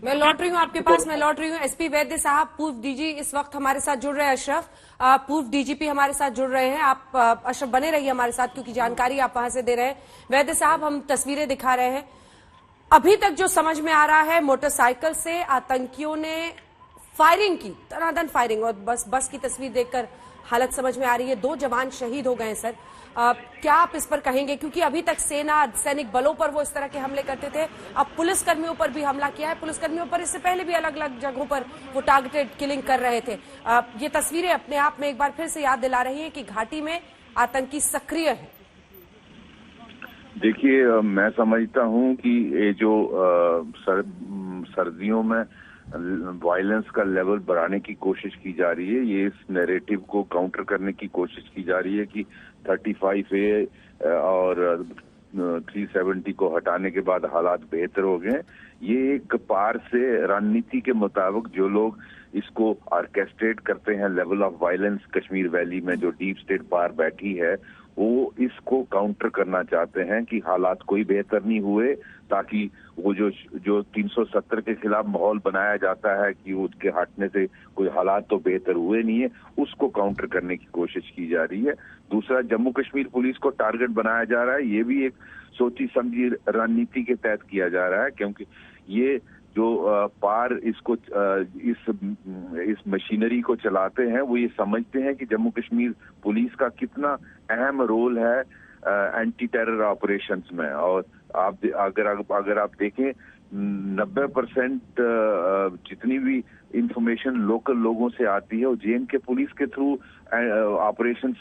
मैं लौट रही हूँ आपके पास, मैं लौट रही हूँ। एसपी वैद्य साहब, पूर्व डीजी इस वक्त हमारे साथ जुड़ रहे हैं। अशरफ, पूर्व डीजीपी हमारे साथ जुड़ रहे हैं। आप अशरफ बने रहिए हमारे साथ, क्योंकि जानकारी आप वहां से दे रहे हैं। वैद्य साहब, हम तस्वीरें दिखा रहे हैं। अभी तक जो समझ में आ रहा है, मोटरसाइकिल से आतंकियों ने फायरिंग की, धनाधन फायरिंग, और बस की तस्वीर देखकर हालत समझ में आ रही है। 2 जवान शहीद हो गए सर। क्या आप इस पर कहेंगे, क्योंकि अभी तक सेना, सैनिक बलों पर वो इस तरह के हमले करते थे, अब पुलिसकर्मियों पर भी हमला किया है। पुलिसकर्मियों पर इससे पहले भी अलग अलग जगहों पर वो टारगेटेड किलिंग कर रहे थे। ये तस्वीरें अपने आप में एक बार फिर से याद दिला रही है कि घाटी में आतंकी सक्रिय है। देखिए, मैं समझता हूं कि ये जो सर्दियों में वायलेंस का लेवल बढ़ाने की कोशिश की जा रही है, ये इस नैरेटिव को काउंटर करने की कोशिश की जा रही है कि 35A और 370 को हटाने के बाद हालात बेहतर हो गए। ये एक पार से रणनीति के मुताबिक जो लोग इसको ऑर्केस्ट्रेट करते हैं, level of violence Kashmir valley में जो डीप स्टेट पार बैठी है, वो इसको काउंटर करना चाहते हैं कि हालात कोई बेहतर नहीं हुए, ताकि वो जो 370 के खिलाफ माहौल बनाया जाता है कि उसके हटने से कोई हालात तो बेहतर हुए नहीं है, उसको काउंटर करने की कोशिश की जा रही है। दूसरा, जम्मू कश्मीर पुलिस को टारगेट बनाया जा रहा है, ये भी एक सोची समझी रणनीति के तहत किया जा रहा है, क्योंकि ये जो पार इसको इस मशीनरी को चलाते हैं, वो ये समझते हैं कि जम्मू कश्मीर पुलिस का कितना अहम रोल है एंटी टेरर ऑपरेशंस में। और आप अगर आप देखें 90% जितनी भी इंफॉर्मेशन लोकल लोगों से आती है वो JNK पुलिस के थ्रू ऑपरेशंस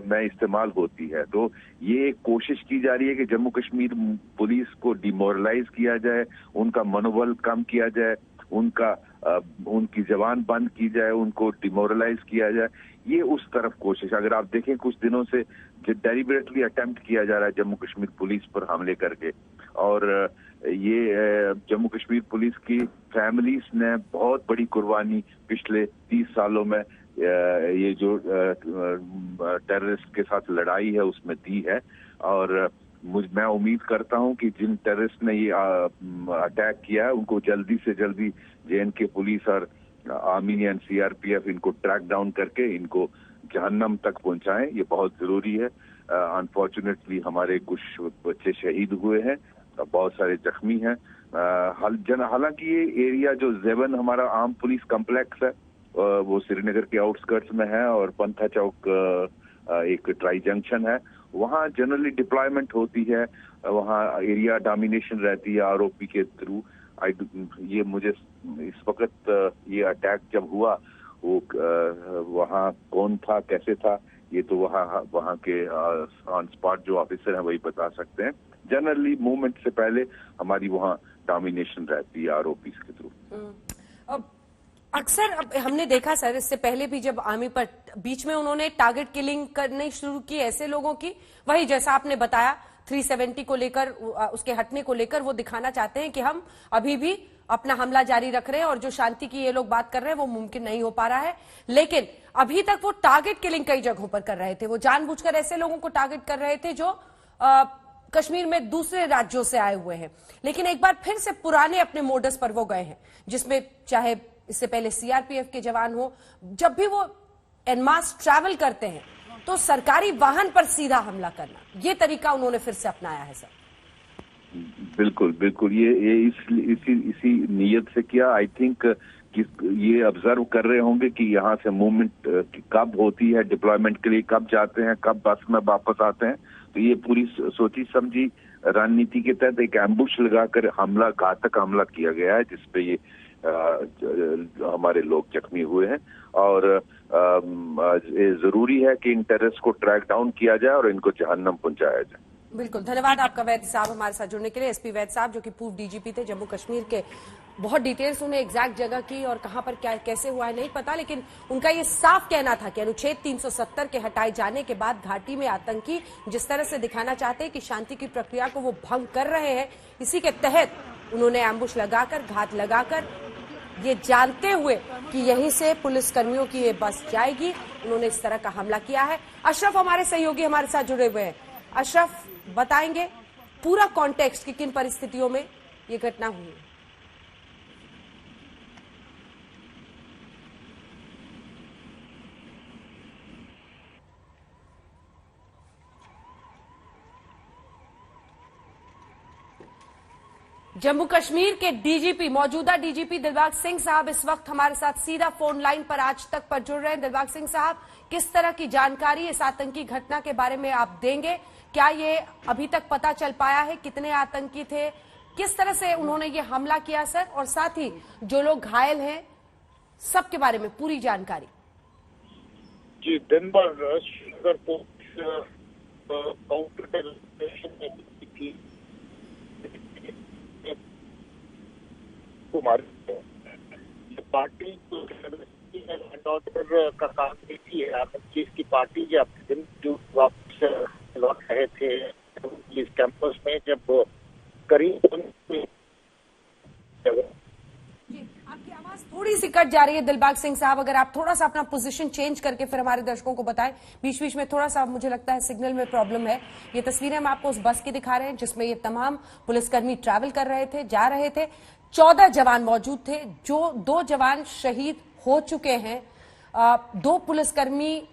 में इस्तेमाल होती है। तो ये एक कोशिश की जा रही है कि जम्मू कश्मीर पुलिस को डिमोरलाइज किया जाए, उनका मनोबल कम किया जाए, उनकी जबान बंद की जाए, उनको डिमोरलाइज किया जाए। ये उस तरफ कोशिश, अगर आप देखें कुछ दिनों से डेलिबरेटली अटेम्प्ट किया जा रहा है जम्मू कश्मीर पुलिस पर हमले करके। और ये जम्मू कश्मीर पुलिस की फैमिलीज ने बहुत बड़ी कुर्बानी पिछले 30 सालों में ये जो टेररिस्ट के साथ लड़ाई है उसमें दी है। और मैं उम्मीद करता हूं कि जिन टेररिस्ट ने ये अटैक किया है उनको जल्दी से जल्दी JNK पुलिस और आर्मी एंड CRPF इनको ट्रैक डाउन करके इनको जहन्नम तक पहुंचाएं। ये बहुत जरूरी है। अनफॉर्चुनेटली हमारे कुछ बच्चे शहीद हुए हैं, बहुत सारे जख्मी हैं। हालांकि ये एरिया जो जेवन हमारा आर्म पुलिस कॉम्प्लेक्स है वो श्रीनगर के आउटस्कर्ट्स में है, और पंथा चौक एक ट्राई जंक्शन है, वहाँ जनरली डिप्लॉयमेंट होती है, वहाँ एरिया डोमिनेशन रहती है ROP के थ्रू। ये मुझे इस वक्त ये अटैक जब हुआ वो वहाँ कौन था, कैसे था, ये तो वहाँ के ऑन स्पॉट जो ऑफिसर हैं वही बता सकते हैं। जनरली मूवमेंट से पहले हमारी वहाँ डोमिनेशन रहती है ROPs के थ्रू। अक्सर हमने देखा सर, इससे पहले भी जब आर्मी पर बीच में उन्होंने टारगेट किलिंग करनी शुरू की ऐसे लोगों की, वही जैसा आपने बताया 370 को लेकर, उसके हटने को लेकर वो दिखाना चाहते हैं कि हम अभी भी अपना हमला जारी रख रहे हैं, और जो शांति की ये लोग बात कर रहे हैं वो मुमकिन नहीं हो पा रहा है। लेकिन अभी तक वो टारगेट किलिंग कई जगहों पर कर रहे थे, वो जानबूझकर ऐसे लोगों को टारगेट कर रहे थे जो कश्मीर में दूसरे राज्यों से आए हुए हैं, लेकिन एक बार फिर से पुराने अपने मोडस पर वो गए हैं, जिसमें चाहे इससे पहले सीआरपीएफ के जवान हो, जब भी वो एनमास ट्रैवल करते हैं तो सरकारी वाहन पर सीधा हमला करना, ये तरीका उन्होंने फिर से अपनाया है सर। बिल्कुल बिल्कुल, ये इसी नीयत से किया। आई थिंक कि ये ऑब्जर्व कर रहे होंगे कि यहाँ से मूवमेंट कब होती है, डिप्लॉयमेंट के लिए कब जाते हैं, कब बस में वापस आते हैं। तो ये पूरी सोची समझी रणनीति के तहत एक एम्बुश लगाकर हमला, घातक हमला किया गया है, जिसपे ये हमारे लोग जख्मी हुए हैं। और ये जरूरी है कि इन टेररिस्ट को ट्रैक डाउन किया जाए और इनको जहन्नम पहुंचाया जाए। बिल्कुल, धन्यवाद आपका वैद्य साहब हमारे साथ जुड़ने के लिए। एसपी वैद्य साहब जो कि पूर्व डीजीपी थे जम्मू कश्मीर के, बहुत डिटेल्स उन्हें एग्जैक्ट जगह की और कहां पर क्या कैसे हुआ है नहीं पता, लेकिन उनका ये साफ कहना था कि अनुच्छेद 370 के हटाए जाने के बाद घाटी में आतंकी जिस तरह से दिखाना चाहते हैं कि शांति की प्रक्रिया को वो भंग कर रहे हैं, इसी के तहत उन्होंने एम्बुश लगाकर, घात लगाकर, ये जानते हुए कि यहीं से पुलिसकर्मियों की ये बस जाएगी, उन्होंने इस तरह का हमला किया है। अशरफ हमारे सहयोगी हमारे साथ जुड़े हुए हैं। अशरफ, बताएंगे पूरा कॉन्टेक्स्ट कि किन परिस्थितियों में ये घटना हुई है? जम्मू कश्मीर के डीजीपी, मौजूदा डीजीपी दिलबाग सिंह साहब इस वक्त हमारे साथ सीधा फोन लाइन पर आज तक पर जुड़ रहे हैं। दिलबाग सिंह साहब, किस तरह की जानकारी इस आतंकी घटना के बारे में आप देंगे? क्या ये अभी तक पता चल पाया है कितने आतंकी थे, किस तरह से उन्होंने ये हमला किया सर, और साथ ही जो लोग घायल हैं सबके बारे में पूरी जानकारी? जी, दिन भर पार्टी का काम देखी है, चीज की पार्टी जब दिन वापस लौट रहे थे इस कैंपस में, जब करीब आपकी आवाज थोड़ी सी कट जा रही है दिलबाग सिंह साहब, अगर आप थोड़ा सा अपना पोजीशन चेंज करके फिर हमारे दर्शकों को बताएं। बीच बीच में थोड़ा सा मुझे लगता है सिग्नल में प्रॉब्लम है। ये तस्वीरें हम आपको उस बस की दिखा रहे हैं जिसमें ये तमाम पुलिसकर्मी ट्रैवल कर रहे थे, जा रहे थे। 14 जवान मौजूद थे, जो 2 जवान शहीद हो चुके हैं, 2 पुलिसकर्मी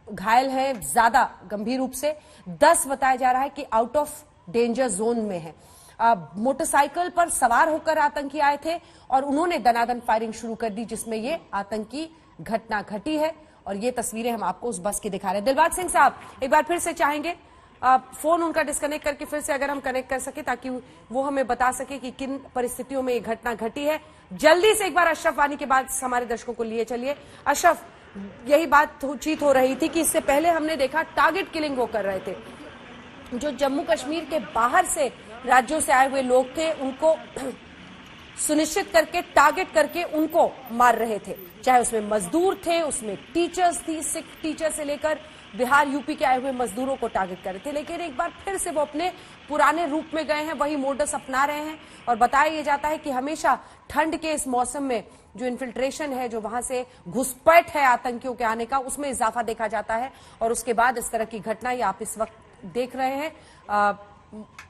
घायल हैं ज्यादा गंभीर रूप से, 10 बताया जा रहा है कि आउट ऑफ डेंजर जोन में है। मोटरसाइकिल पर सवार होकर आतंकी आए थे और उन्होंने दनादन फायरिंग शुरू कर दी, जिसमें ये आतंकी घटना घटी है। और ये तस्वीरें हम आपको उस बस की दिखा रहे हैं। दिलबाग सिंह साहब, एक बार फिर से चाहेंगे फोन उनका डिस्कनेक्ट करके फिर से अगर हम कनेक्ट कर सके, ताकि वो हमें बता सके कि किन परिस्थितियों में ये घटना घटी है। जल्दी से एक बार अशरफ वानी के बाद हमारे दर्शकों को लिए चलिए। अशरफ, यही बात चीत हो रही थी कि इससे पहले हमने देखा टारगेट किलिंग वो कर रहे थे, जो जम्मू कश्मीर के बाहर से राज्यों से आए हुए लोग थे उनको सुनिश्चित करके, टारगेट करके उनको मार रहे थे, चाहे उसमें मजदूर थे, उसमें टीचर्स थी, सिख टीचर से लेकर बिहार यूपी के आए हुए मजदूरों को टारगेट कर रहे थे। लेकिन एक बार फिर से वो अपने पुराने रूप में गए हैं, वही मोडस अपना रहे हैं। और बताया यह जाता है कि हमेशा ठंड के इस मौसम में जो इन्फिल्ट्रेशन है, जो वहां से घुसपैठ है आतंकियों के आने का, उसमें इजाफा देखा जाता है। और उसके बाद इस तरह की घटनाएं आप इस वक्त देख रहे हैं।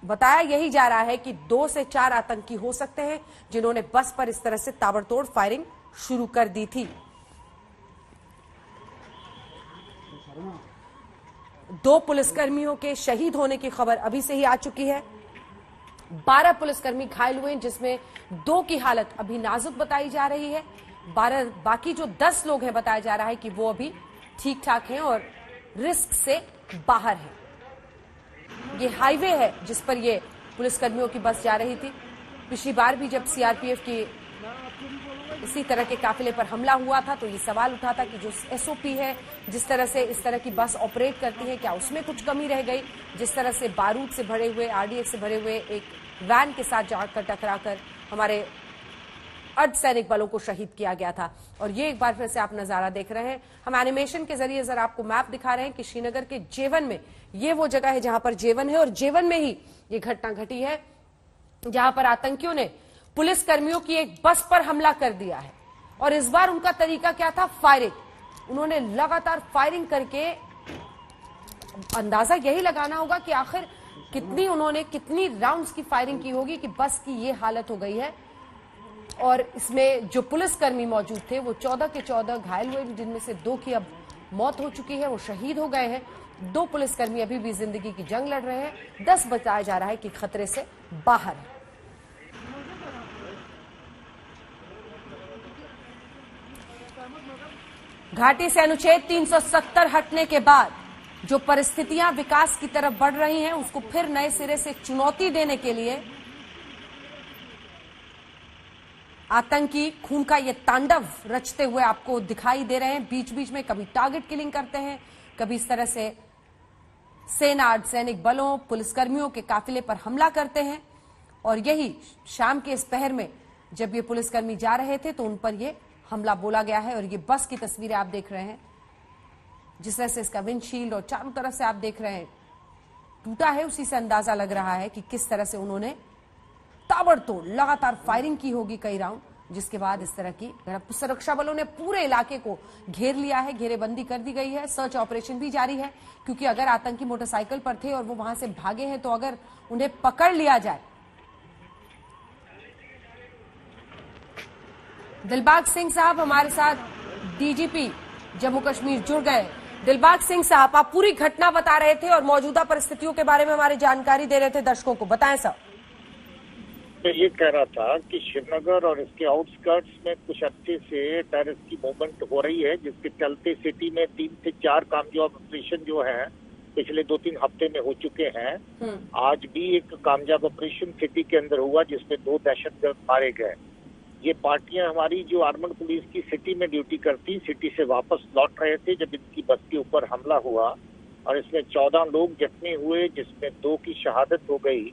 बताया यही जा रहा है कि 2 से 4 आतंकी हो सकते हैं जिन्होंने बस पर इस तरह से ताबड़तोड़ फायरिंग शुरू कर दी थी। 2 पुलिसकर्मियों के शहीद होने की खबर अभी से ही आ चुकी है। 12 पुलिसकर्मी घायल हुए, जिसमें 2 की हालत अभी नाजुक बताई जा रही है। बाकी जो 10 लोग हैं बताया जा रहा है कि वो अभी ठीक ठाक हैं और रिस्क से बाहर हैं। ये हाईवे है जिस पर ये पुलिसकर्मियों की बस जा रही थी। पिछली बार भी जब सीआरपीएफ की इसी तरह के काफिले पर हमला हुआ था तो ये सवाल उठा था कि जो एसओपी है, जिस तरह से इस तरह की बस ऑपरेट करती है, क्या उसमें कुछ कमी रह गई? जिस तरह से बारूद से भरे हुए, आरडीएक्स से भरे हुए एक वैन के साथ जाकर टकराकर हमारे अर्धसैनिक बलों को शहीद किया गया था। और ये एक बार फिर से आप नजारा देख रहे हैं, हम एनिमेशन के जरिए जरा आपको मैप दिखा रहे हैं कि श्रीनगर के जेवन में ये वो जगह है जहां पर जेवन है, और जेवन में ही ये घटना घटी है जहां पर आतंकियों ने पुलिसकर्मियों की एक बस पर हमला कर दिया है। और इस बार उनका तरीका क्या था? फायरिंग। उन्होंने लगातार फायरिंग करके, अंदाजा यही लगाना होगा कि आखिर कितनी राउंड्स की फायरिंग की होगी कि बस की ये हालत हो गई है। और इसमें जो पुलिसकर्मी मौजूद थे वो 14 के 14 घायल हुए, जिनमें से 2 की अब मौत हो चुकी है, वो शहीद हो गए हैं। 2 पुलिसकर्मी अभी भी जिंदगी की जंग लड़ रहे हैं। 10 बताया जा रहा है कि खतरे से बाहर है। घाटी से अनुच्छेद 370 हटने के बाद जो परिस्थितियां विकास की तरफ बढ़ रही हैं, उसको फिर नए सिरे से चुनौती देने के लिए आतंकी खून का ये तांडव रचते हुए आपको दिखाई दे रहे हैं। बीच बीच में कभी टारगेट किलिंग करते हैं, कभी इस तरह से सेना, सैनिक बलों, पुलिसकर्मियों के काफिले पर हमला करते हैं। और यही शाम के इस पहर में जब ये पुलिसकर्मी जा रहे थे तो उन पर ये हमला बोला गया है। और ये बस की तस्वीरें आप देख रहे हैं, जिस तरह से इसका विंडशील्ड और चारों तरफ से आप देख रहे हैं टूटा है, उसी से अंदाजा लग रहा है कि किस तरह से उन्होंने ताबड़तोड़ लगातार फायरिंग की होगी कई राउंड, जिसके बाद इस तरह की सुरक्षा बलों ने पूरे इलाके को घेर लिया है, घेरेबंदी कर दी गई है। सर्च ऑपरेशन भी जारी है, क्योंकि अगर आतंकी मोटरसाइकिल पर थे और वो वहां से भागे हैं तो अगर उन्हें पकड़ लिया जाए। दिलबाग सिंह साहब हमारे साथ डीजीपी जम्मू कश्मीर जुड़ गए। दिलबाग सिंह साहब, आप पूरी घटना बता रहे थे और मौजूदा परिस्थितियों के बारे में हमारी जानकारी दे रहे थे दर्शकों को, बताएं सर। मैं ये कह रहा था कि श्रीनगर और इसके आउटस्कर्ट्स में कुछ अच्छे से टेररिस्ट की मूवमेंट हो रही है, जिसके चलते सिटी में 3 से 4 कामयाब ऑपरेशन जो है पिछले 2-3 हफ्ते में हो चुके हैं। आज भी एक कामयाब ऑपरेशन सिटी के अंदर हुआ, जिसमें 2 दहशतगर्द मारे गए। ये पार्टियां हमारी जो आर्मड पुलिस की सिटी में ड्यूटी करती, सिटी से वापस लौट रहे थे जब इनकी बस के ऊपर हमला हुआ और इसमें 14 लोग जख्मी हुए, जिसमें 2 की शहादत हो गई।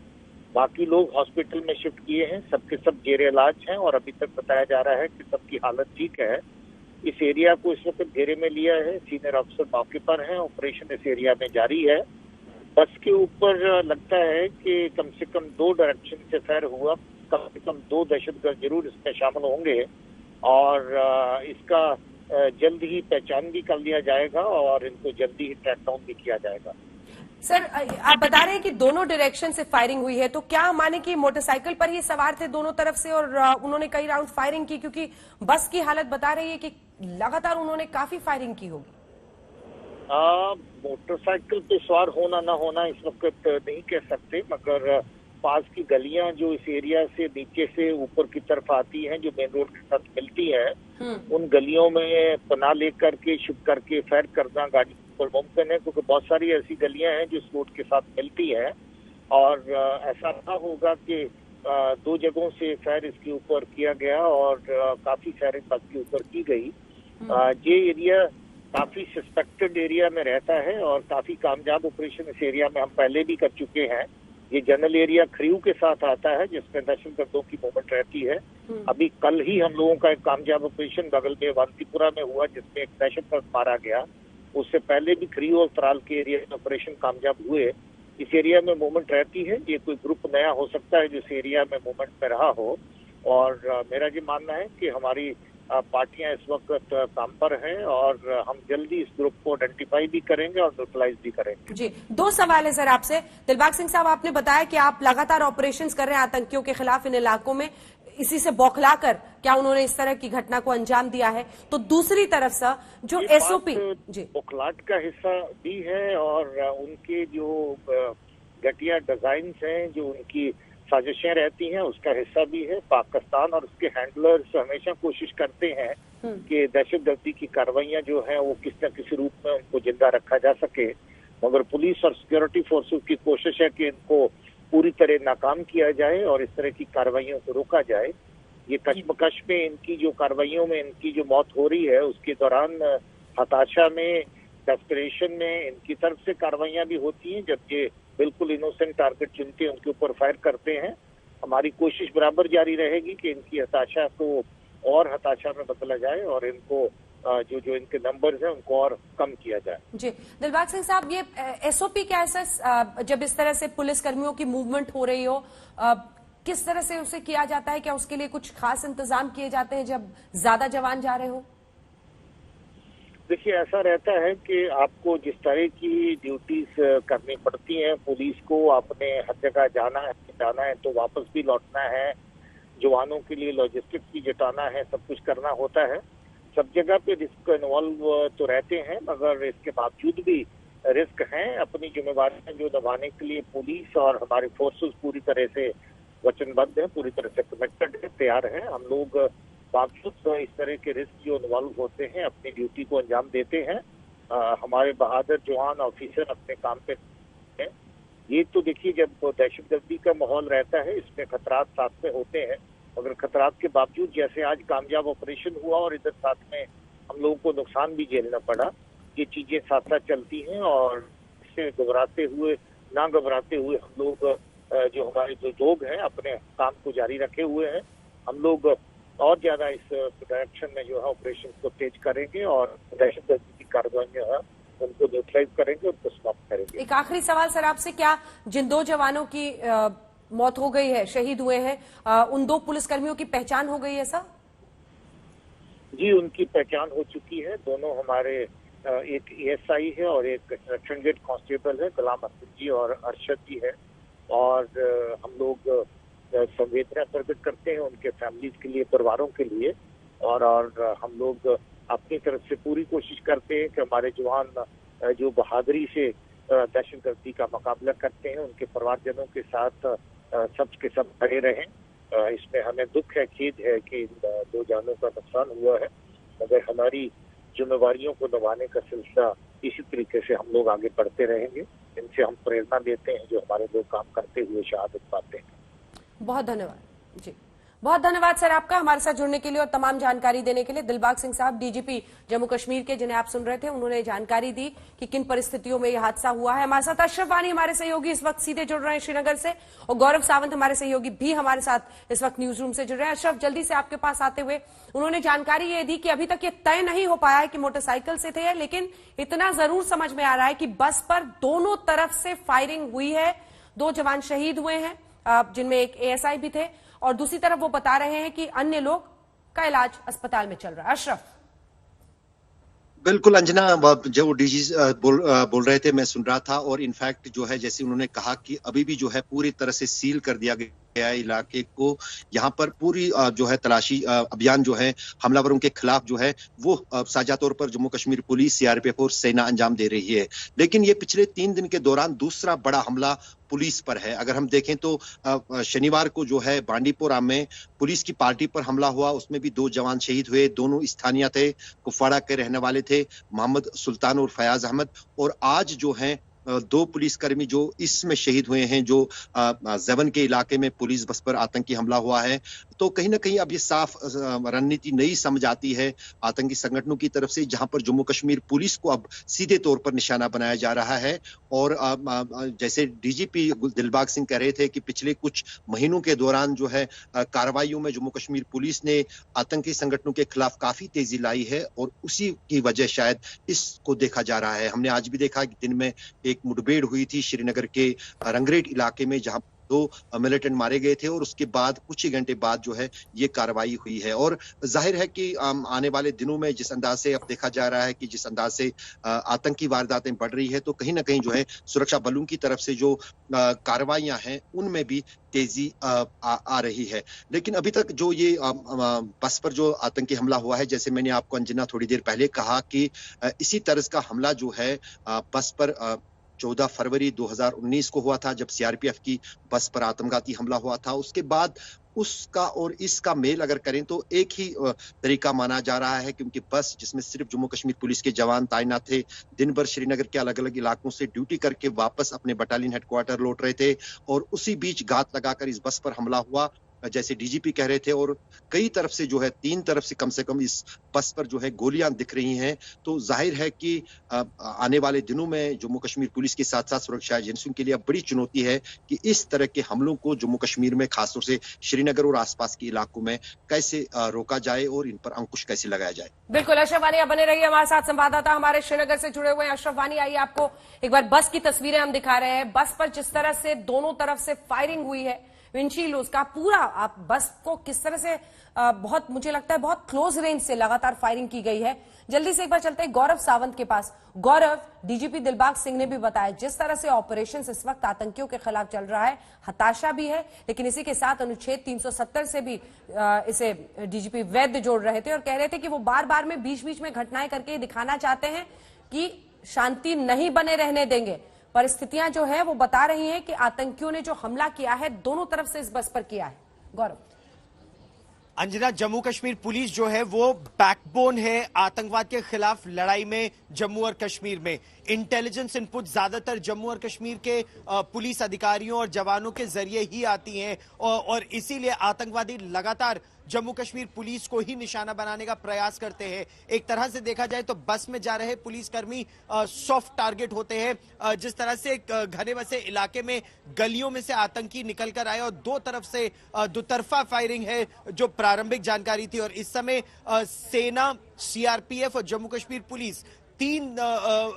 बाकी लोग हॉस्पिटल में शिफ्ट किए हैं, सबके सब जेरे इलाज हैं और अभी तक बताया जा रहा है कि सबकी हालत ठीक है। इस एरिया को इस वक्त घेरे में लिया है, सीनियर अफसर मौके पर हैं, ऑपरेशन इस एरिया में जारी है। बस के ऊपर लगता है कि कम से कम 2 डायरेक्शन से फायर हुआ, कम से कम 2 दहशतगर्द जरूर इसमें शामिल होंगे और इसका जल्द ही पहचान भी कर लिया जाएगा और इनको जल्दी ही ट्रैक डाउन भी किया जाएगा। सर, आप बता रहे हैं कि दोनों डायरेक्शन से फायरिंग हुई है, तो क्या माने कि मोटरसाइकिल पर ही सवार थे दोनों तरफ से और उन्होंने कई राउंड फायरिंग की? क्योंकि बस की हालत बता रही है कि लगातार उन्होंने काफी फायरिंग की होगी। मोटरसाइकिल पे सवार होना ना होना इस वक्त नहीं कह सकते, मगर पास की गलियां जो इस एरिया से नीचे से ऊपर की तरफ आती हैं, जो मेन रोड के साथ मिलती है, उन गलियों में पनाह लेकर के छुप करके फायर करना गाड़ी पर मुमकिन है, क्योंकि बहुत सारी ऐसी गलियां हैं जो इस रोड के साथ मिलती है। और ऐसा ना होगा कि 2 जगहों से फायर इसके ऊपर किया गया और काफी फायरिंग बस के ऊपर की गई। ये एरिया काफी सस्पेक्टेड एरिया में रहता है और काफी कामयाब ऑपरेशन इस एरिया में हम पहले भी कर चुके हैं। ये जनरल एरिया खरीव के साथ आता है, जिसमें दहशतगर्दों की मूवमेंट रहती है। अभी कल ही हम लोगों का एक कामयाब ऑपरेशन बगल में वांतीपुरा में हुआ, जिसमें एक दहशतगर्द मारा गया। उससे पहले भी खरीव और तराल के एरिया में ऑपरेशन कामयाब हुए। इस एरिया में मूवमेंट रहती है। ये कोई ग्रुप नया हो सकता है जो इस एरिया में मूवमेंट में रहा हो, और मेरा ये मानना है कि हमारी पार्टियां इस वक्त काम पर हैं और हम जल्दी इस ग्रुप को आइडेंटिफाई भी करेंगे और न्यूट्रलाइज भी करेंगे। जी, 2 सवाल है सर आपसे। दिलबाग सिंह साहब, आपने बताया कि आप लगातार ऑपरेशंस कर रहे हैं आतंकियों के खिलाफ इन इलाकों में, इसी से बौखला कर क्या उन्होंने इस तरह की घटना को अंजाम दिया है? तो दूसरी तरफ सर जो एसओपी बौखलाहट का हिस्सा भी है और उनके जो घटिया डिजाइन हैं, जो उनकी साजिशें रहती हैं, उसका हिस्सा भी है। पाकिस्तान और उसके हैंडलर्स हमेशा कोशिश करते हैं कि दहशतगर्दी की कार्रवाइयां जो हैं वो किसी न किसी रूप में उनको जिंदा रखा जा सके, मगर पुलिस और सिक्योरिटी फोर्सेस की कोशिश है कि इनको पूरी तरह नाकाम किया जाए और इस तरह की कार्रवाइयों को रोका जाए। ये कशमकश में इनकी जो कार्रवाइयों में इनकी जो मौत हो रही है, उसके दौरान हताशा में, डेस्परेशन में इनकी तरफ से कार्रवाइयां भी होती हैं, जब ये बिल्कुल इनोसेंट टारगेट चुनते हैं उनके ऊपर फायर करते हैं। हमारी कोशिश बराबर जारी रहेगी कि इनकी हताशा को और हताशा में बदला जाए और इनको जो इनके नंबर्स हैं उनको और कम किया जाए। जी, दिलबाग सिंह साहब, ये एसओपी क्या है सर? जब इस तरह से पुलिस कर्मियों की मूवमेंट हो रही हो, किस तरह से उसे किया जाता है? क्या उसके लिए कुछ खास इंतजाम किए जाते हैं जब ज्यादा जवान जा रहे हो? देखिए, ऐसा रहता है कि आपको जिस तरह की ड्यूटीज करनी पड़ती हैं, पुलिस को आपने हर जगह जाना है तो वापस भी लौटना है, जवानों के लिए लॉजिस्टिक्स भी जुटाना है, सब कुछ करना होता है। सब जगह पे रिस्क इन्वॉल्व तो रहते हैं, मगर इसके बावजूद भी रिस्क हैं। अपनी जिम्मेवारियां जो निभाने के लिए पुलिस और हमारी फोर्सेस पूरी तरह से वचनबद्ध है, पूरी तरह से कमिटेड है, तैयार है। हम लोग बावजूद इस तरह के रिस्क जो इन्वॉल्व होते हैं अपनी ड्यूटी को अंजाम देते हैं। हमारे बहादुर जवान ऑफिसर अपने काम पे हैं। ये तो देखिए, जब दहशतगर्दी का माहौल रहता है इसमें खतरात साथ में होते हैं, मगर खतरात के बावजूद जैसे आज कामयाब ऑपरेशन हुआ और इधर साथ में हम लोगों को नुकसान भी झेलना पड़ा, ये चीजें साथ साथ चलती हैं। और इससे ना घबराते हुए हम लोग जो हमारे जो लोग हैं अपने काम को जारी रखे हुए हैं। हम लोग और ज्यादा इस डायरेक्शन में जो है ऑपरेशन को तेज करेंगे और दहशतगर्दी की कार्रवाई जो है उनको न्यूट्रलाइज करेंगे, उनको समाप्त करेंगे। एक आखिरी सवाल सर आपसे, क्या जिन 2 जवानों की मौत हो गई है, शहीद हुए हैं, उन 2 पुलिसकर्मियों की पहचान हो गई है सर? जी, उनकी पहचान हो चुकी है। दोनों हमारे एक एएसआई है और एक इंस्ट्रक्शन गेट कांस्टेबल है, गुलाम हसन जी और अरशद जी है। और हम लोग संवेदना प्रकट करते हैं उनके फैमिलीज के लिए, परिवारों के लिए। और हम लोग अपनी तरफ से पूरी कोशिश करते हैं कि हमारे जवान जो बहादुरी से दहशतगर्दी का मुकाबला करते हैं, उनके परिवारजनों के साथ सब के सब खड़े रहें। इसमें हमें दुख है, खेद है कि इन 2 जानों का नुकसान हुआ है, मगर हमारी जिम्मेवारियों को निभाने का सिलसिला इसी तरीके से हम लोग आगे बढ़ते रहेंगे। इनसे हम प्रेरणा लेते हैं जो हमारे लोग काम करते हुए शहादत पाते हैं। बहुत धन्यवाद जी, बहुत धन्यवाद सर आपका हमारे साथ जुड़ने के लिए और तमाम जानकारी देने के लिए। दिलबाग सिंह साहब, डीजीपी जम्मू कश्मीर के, जिन्हें आप सुन रहे थे, उन्होंने जानकारी दी कि किन परिस्थितियों में यह हादसा हुआ है। हमारे साथ अशरफ वानी हमारे सहयोगी इस वक्त सीधे जुड़ रहे हैं श्रीनगर से, और गौरव सावंत हमारे सहयोगी भी हमारे साथ इस वक्त न्यूज रूम से जुड़ रहे हैं। अशरफ, जल्दी से आपके पास आते हुए उन्होंने जानकारी ये दी कि अभी तक ये तय नहीं हो पाया है कि मोटरसाइकिल से थे, लेकिन इतना जरूर समझ में आ रहा है कि बस पर दोनों तरफ से फायरिंग हुई है। 2 जवान शहीद हुए हैं, जिनमें एक एएसआई भी थे, और दूसरी तरफ वो बता रहे हैं कि अन्य लोग का इलाज अस्पताल में चल रहा है। अशरफ। बिल्कुल अंजना, जो डीजी बोल रहे थे मैं सुन रहा था, और इनफैक्ट जो है जैसे उन्होंने कहा कि अभी भी जो है पूरी तरह से सील कर दिया गया इलाके को। यहाँ पर पूरी जो है तलाशी अभियान जो है हमलावरों के खिलाफ जो है वो साझा तौर पर जम्मू कश्मीर पुलिस, सीआरपीएफ और सेना अंजाम दे रही है। लेकिन ये पिछले 3 दिन के दौरान दूसरा बड़ा हमला पुलिस पर है। अगर हम देखें तो शनिवार को जो है बांडीपोरा में पुलिस की पार्टी पर हमला हुआ, उसमें भी 2 जवान शहीद हुए। दोनों स्थानीय थे, कुपवाड़ा के रहने वाले थे, मोहम्मद सुल्तान और फयाज अहमद। और आज जो है 2 पुलिसकर्मी जो इसमें शहीद हुए हैं, जो ज़बन के इलाके में पुलिस बस पर आतंकी हमला हुआ है। तो कहीं ना कहीं अब ये साफ रणनीति नई समझ आती है आतंकी संगठनों की तरफ से, जहां पर जम्मू कश्मीर पुलिस को अब सीधे तौर पर निशाना बनाया जा रहा है। और जैसे डीजीपी दिलबाग सिंह कह रहे थे कि पिछले कुछ महीनों के दौरान जो है कार्रवाइयों में जम्मू कश्मीर पुलिस ने आतंकी संगठनों के खिलाफ काफी तेजी लाई है, और उसी की वजह शायद इसको देखा जा रहा है। हमने आज भी देखा कि दिन में एक मुठभेड़ हुई थी श्रीनगर के रंगरेट इलाके में, जहां 2 मिलिटेंट मारे गए थे, और उसके बाद कुछ ही घंटे बाद जो है ये कार्रवाई हुई है। और जाहिर है कि आने वाले दिनों में जिस अंदाज से अब देखा जा रहा है कि जिस अंदाज से आतंकी वारदातें बढ़ रही है, तो कहीं ना कहीं जो है सुरक्षा बलों की तरफ से जो कार्रवाइयां हैं उनमें भी तेजी आ रही है। लेकिन अभी तक जो ये बस पर जो आतंकी हमला हुआ है, जैसे मैंने आपको अंजना थोड़ी देर पहले कहा कि इसी तरह का हमला जो है बस पर 14 फरवरी 2019 को हुआ था, जब सीआरपीएफ की बस पर आत्मघाती हमला हुआ था। उसके बाद उसका और इसका मेल अगर करें तो एक ही तरीका माना जा रहा है, क्योंकि बस जिसमें सिर्फ जम्मू कश्मीर पुलिस के जवान तैनात थे, दिन भर श्रीनगर के अलग अलग इलाकों से ड्यूटी करके वापस अपने बटालियन हेडक्वार्टर लौट रहे थे, और उसी बीच घात लगाकर इस बस पर हमला हुआ, जैसे डीजीपी कह रहे थे। और कई तरफ से जो है 3 तरफ से कम इस बस पर जो है गोलियां दिख रही हैं। तो जाहिर है कि आने वाले दिनों में जम्मू कश्मीर पुलिस के साथ साथ सुरक्षा एजेंसियों के लिए बड़ी चुनौती है कि इस तरह के हमलों को जम्मू कश्मीर में, खासतौर से श्रीनगर और आसपास के इलाकों में कैसे रोका जाए और इन पर अंकुश कैसे लगाया जाए। बिल्कुल, अशरफ वानी आप बने रहिए हमारे साथ। संवाददाता हमारे श्रीनगर से जुड़े हुए हैं। अशरफ वानी, आइए आपको एक बार बस की तस्वीरें हम दिखा रहे हैं। बस पर जिस तरह से दोनों तरफ से फायरिंग हुई है, विंडशील्ड उसका पूरा, आप बस को किस तरह से बहुत, मुझे लगता है बहुत क्लोज रेंज से लगातार फायरिंग की गई है। जल्दी से एक बार चलते हैं गौरव सावंत के पास। गौरव, डीजीपी दिलबाग सिंह ने भी बताया जिस तरह से ऑपरेशन इस वक्त आतंकियों के खिलाफ चल रहा है, हताशा भी है, लेकिन इसी के साथ अनुच्छेद 370 से भी इसे डीजीपी वैद्य जोड़ रहे थे और कह रहे थे कि वो बार बार में बीच बीच में घटनाएं करके दिखाना चाहते हैं कि शांति नहीं बने रहने देंगे। परिस्थितियां जो है वो बता रही हैं कि आतंकियों ने जो हमला किया है दोनों तरफ से इस बस पर किया है। गौरव। अंजना, जम्मू कश्मीर पुलिस जो है वो बैकबोन है आतंकवाद के खिलाफ लड़ाई में जम्मू और कश्मीर में। इंटेलिजेंस इनपुट ज्यादातर जम्मू और कश्मीर के पुलिस अधिकारियों और जवानों के जरिए ही आती हैं और इसीलिए आतंकवादी लगातार जम्मू कश्मीर पुलिस को ही निशाना बनाने का प्रयास करते हैं। एक तरह से देखा जाए तो बस में जा रहे पुलिसकर्मी सॉफ्ट टारगेट होते हैं। जिस तरह से घने बसे इलाके में गलियों में से आतंकी निकल कर आए और दो तरफ से दुतरफा फायरिंग है जो प्रारंभिक जानकारी थी। और इस समय सेना, सीआरपीएफ और जम्मू कश्मीर पुलिस, तीन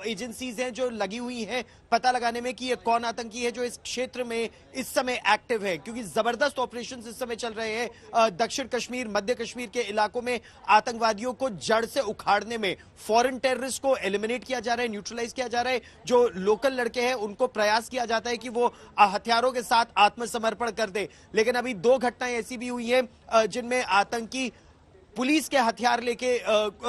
एजेंसीज हैं जो लगी हुई हैं पता लगाने में कि ये कौन आतंकी है जो इस क्षेत्र में इस समय एक्टिव है, क्योंकि जबरदस्त ऑपरेशंस इस समय चल रहे हैं दक्षिण कश्मीर, मध्य कश्मीर के इलाकों में। आतंकवादियों को जड़ से उखाड़ने में, फॉरेन टेररिस्ट को एलिमिनेट किया जा रहा है, न्यूट्रलाइज किया जा रहा है। जो लोकल लड़के हैं उनको प्रयास किया जाता है कि वो हथियारों के साथ आत्मसमर्पण कर दे। लेकिन अभी दो घटनाएं ऐसी भी हुई हैं जिनमें आतंकी पुलिस के हथियार लेके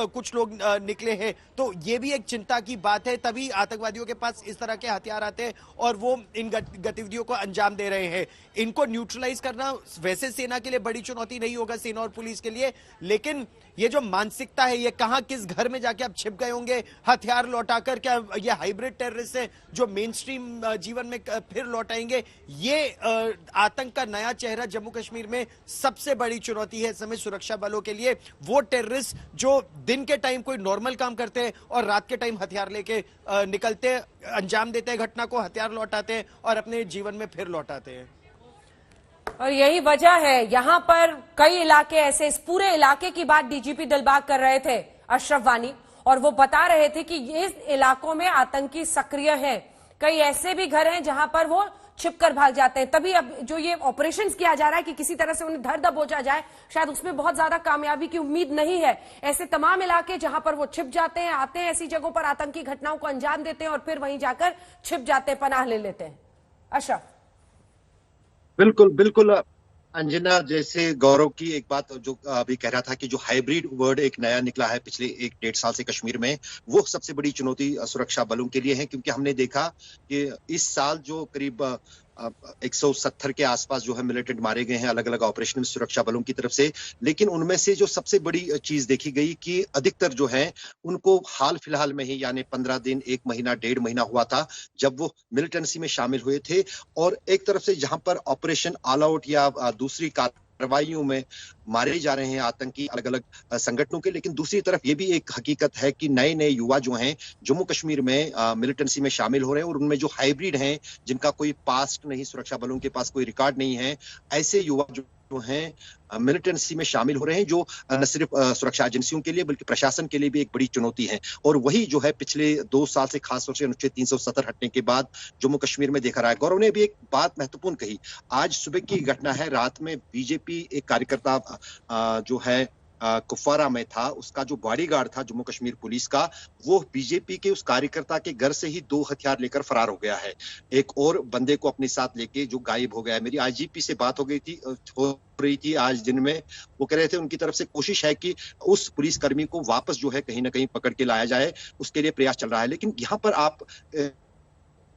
कुछ लोग निकले हैं, तो ये भी एक चिंता की बात है। तभी आतंकवादियों के पास इस तरह के हथियार आते हैं और वो इन गतिविधियों को अंजाम दे रहे हैं। इनको न्यूट्रलाइज करना वैसे सेना के लिए बड़ी चुनौती नहीं होगा, सेना और पुलिस के लिए, लेकिन ये जो मानसिकता है, ये कहां किस घर में जाके आप छिप गए होंगे हथियार लौटाकर, क्या ये हाइब्रिड टेररिस्ट है जो मेन स्ट्रीम जीवन में फिर लौटाएंगे, ये आतंक का नया चेहरा जम्मू कश्मीर में सबसे बड़ी चुनौती है इस समय सुरक्षा बलों के लिए। वो टेररिस्ट जो दिन के टाइम कोई नॉर्मल काम करते हैं और रात के टाइम हथियार लेके निकलते हैं, अंजाम देते हैं घटना को, हथियार लौटाते हैं और अपने जीवन में फिर लौटाते हैं। और यही वजह है यहां पर कई इलाके ऐसे, इस पूरे इलाके की बात डीजीपी दिलबाग कर रहे थे अशरफ वानी, और वो बता रहे थे कि इस इलाकों में आतंकी सक्रिय हैं। कई ऐसे भी घर हैं जहां पर वो छिपकर भाग जाते हैं। तभी अब जो ये ऑपरेशंस किया जा रहा है कि किसी तरह से उन्हें धर दबोचा जाए, शायद उसमें बहुत ज्यादा कामयाबी की उम्मीद नहीं है। ऐसे तमाम इलाके जहां पर वो छिप जाते हैं, आते हैं ऐसी जगहों पर आतंकी घटनाओं को अंजाम देते हैं और फिर वहीं जाकर छिप जाते हैं, पनाह ले लेते हैं। अशरफ। बिल्कुल बिल्कुल अंजना, जैसे गौरव की एक बात जो अभी कह रहा था कि जो हाइब्रिड वर्ड एक नया निकला है पिछले 1-1.5 साल से कश्मीर में, वो सबसे बड़ी चुनौती सुरक्षा बलों के लिए है। क्योंकि हमने देखा कि इस साल जो करीब 170 के आसपास जो है मिलिटेंट मारे गए हैं अलग अलग ऑपरेशन में सुरक्षा बलों की तरफ से, लेकिन उनमें से जो सबसे बड़ी चीज देखी गई कि अधिकतर जो है उनको हाल फिलहाल में ही, यानी 15 दिन, 1 महीना, 1.5 महीना हुआ था जब वो मिलिटेंसी में शामिल हुए थे। और एक तरफ से जहां पर ऑपरेशन ऑल आउट या दूसरी कार्रवाइयों में मारे जा रहे हैं आतंकी अलग अलग संगठनों के, लेकिन दूसरी तरफ ये भी एक हकीकत है कि नए नए युवा जो हैं जम्मू कश्मीर में मिलिटेंसी में शामिल हो रहे हैं और उनमें जो हाइब्रिड हैं, जिनका कोई पास्ट नहीं, सुरक्षा बलों के पास कोई रिकॉर्ड नहीं है, ऐसे युवा जो हैं मिलिटेंसी में शामिल हो रहे हैं, जो न सिर्फ सुरक्षा एजेंसियों के लिए बल्कि प्रशासन के लिए भी एक बड़ी चुनौती है। और वही जो है पिछले 2 साल से खासतौर से अनुच्छेद 370 हटने के बाद जम्मू कश्मीर में देखा रहा है। गौरव ने भी एक बात महत्वपूर्ण कही, आज सुबह की घटना है, रात में बीजेपी एक कार्यकर्ता जो है कुपवारा में था, उसका जो बॉडीगार्ड था जम्मू कश्मीर पुलिस का, वो बीजेपी के उस कार्यकर्ता के घर से ही 2 हथियार लेकर फरार हो गया है। एक और बंदे को अपने साथ लेके जो गायब हो गया है। मेरी आईजीपी से बात हो रही थी आज दिन में, वो कह रहे थे उनकी तरफ से कोशिश है कि उस पुलिसकर्मी को वापस जो है कहीं ना कहीं पकड़ के लाया जाए, उसके लिए प्रयास चल रहा है। लेकिन यहाँ पर आप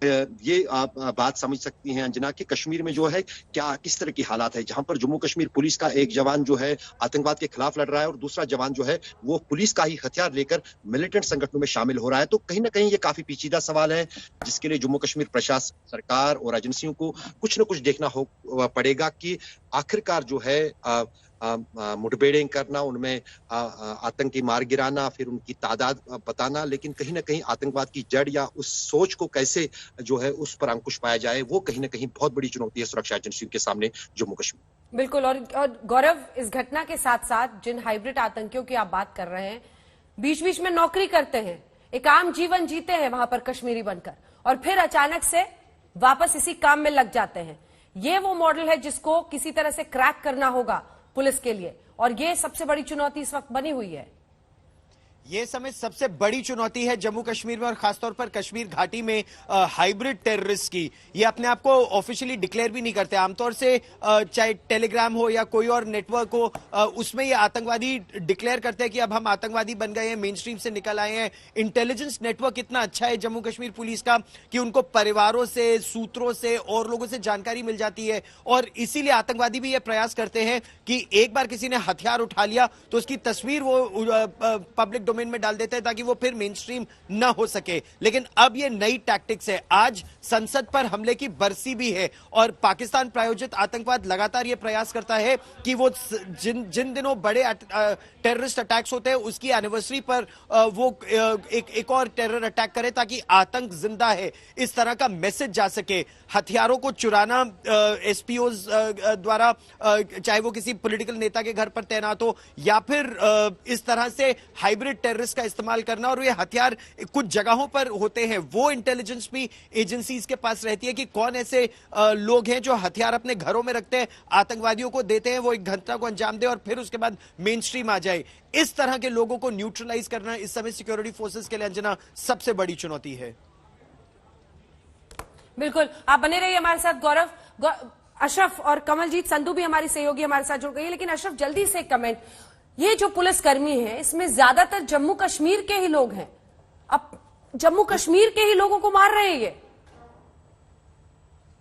ये आप बात समझ सकती हैं अंजना कि कश्मीर में जो है क्या किस तरह की हालात है, जहां पर जम्मू कश्मीर पुलिस का एक जवान जो है आतंकवाद के खिलाफ लड़ रहा है और दूसरा जवान जो है वो पुलिस का ही हथियार लेकर मिलिटेंट संगठनों में शामिल हो रहा है। तो कहीं ना कहीं ये काफी पेचीदा सवाल है जिसके लिए जम्मू कश्मीर प्रशासन, सरकार और एजेंसियों को कुछ न कुछ देखना पड़ेगा कि आखिरकार जो है मुठभेड़ें करना, उनमें आतंकी मार गिराना, फिर उनकी तादाद बताना, लेकिन कहीं ना कहीं आतंकवाद की जड़ या उस सोच को कैसे जो है उस पर अंकुश पाया जाए, वो कहीं ना कहीं बहुत बड़ी चुनौती है सुरक्षा एजेंसियों के सामने जम्मू कश्मीर। बिल्कुल। और गौरव, इस घटना के साथ साथ जिन हाइब्रिड आतंकियों की आप बात कर रहे हैं, बीच बीच में नौकरी करते हैं, एक आम जीवन जीते हैं वहां पर कश्मीरी बनकर, और फिर अचानक से वापस इसी काम में लग जाते हैं। ये वो मॉडल है जिसको किसी तरह से क्रैक करना होगा पुलिस के लिए, और ये सबसे बड़ी चुनौती इस वक्त बनी हुई है। ये समय सबसे बड़ी चुनौती है जम्मू कश्मीर में और खासतौर पर कश्मीर घाटी में हाइब्रिड टेररिस्ट की। ये अपने आप को ऑफिशियली डिक्लेयर भी नहीं करते। आमतौर से चाहे टेलीग्राम हो या कोई और नेटवर्क हो, उसमें ये आतंकवादी डिक्लेयर करते हैं कि अब हम आतंकवादी बन गए हैं, मेन स्ट्रीम से निकल आए हैं। इंटेलिजेंस नेटवर्क इतना अच्छा है जम्मू कश्मीर पुलिस का कि उनको परिवारों से, सूत्रों से और लोगों से जानकारी मिल जाती है, और इसीलिए आतंकवादी भी ये प्रयास करते हैं कि एक बार किसी ने हथियार उठा लिया तो उसकी तस्वीर वो पब्लिक डोमेन में डाल देते हैं ताकि वो फिर मेन स्ट्रीम न हो सके। लेकिन अब ये नई टैक्टिक्स है। आज संसद पर हमले की बरसी भी है और पाकिस्तान प्रायोजित आतंकवाद लगातार ये प्रयास करता है कि वो जिन दिनों बड़े टेररिस्ट अटैक्स होते हैं उसकी एनिवर्सरी पर वो एक और टेरर अटैक करे ताकि आतंक जिंदा है, इस तरह का मैसेज जा सके। हथियारों को चुराना एसपीओज द्वारा, चाहे वो किसी पॉलिटिकल नेता के घर पर तैनात हो या फिर इस तरह से हाइब्रिड टेररिस्ट का इस्तेमाल करना, और ये हथियार कुछ जगहों पर होते हैं, वो इंटेलिजेंस भी एजेंसीज के पास रहती है कि कौन ऐसे लोग हैं जो हथियार अपने घरों में रखते हैं, आतंकवादियों को देते हैं, वो एक घटना को अंजाम दे और फिर उसके बाद मेन स्ट्रीम आ जाए। इस तरह के लोगों को न्यूट्रलाइज करना इस समय सिक्योरिटी फोर्सेस के लिए अंजना सबसे बड़ी चुनौती है। बिल्कुल, आप बने रहिए हमारे साथ। गौरव, अशरफ और कमलजीत संधू भी हमारी सहयोगी हमारे साथ जुड़ गई है, लेकिन अशरफ जल्दी से कमेंट, ये जो पुलिसकर्मी है इसमें ज्यादातर जम्मू कश्मीर के ही लोग हैं, अब जम्मू कश्मीर के ही लोगों को मार रहे हैं ये।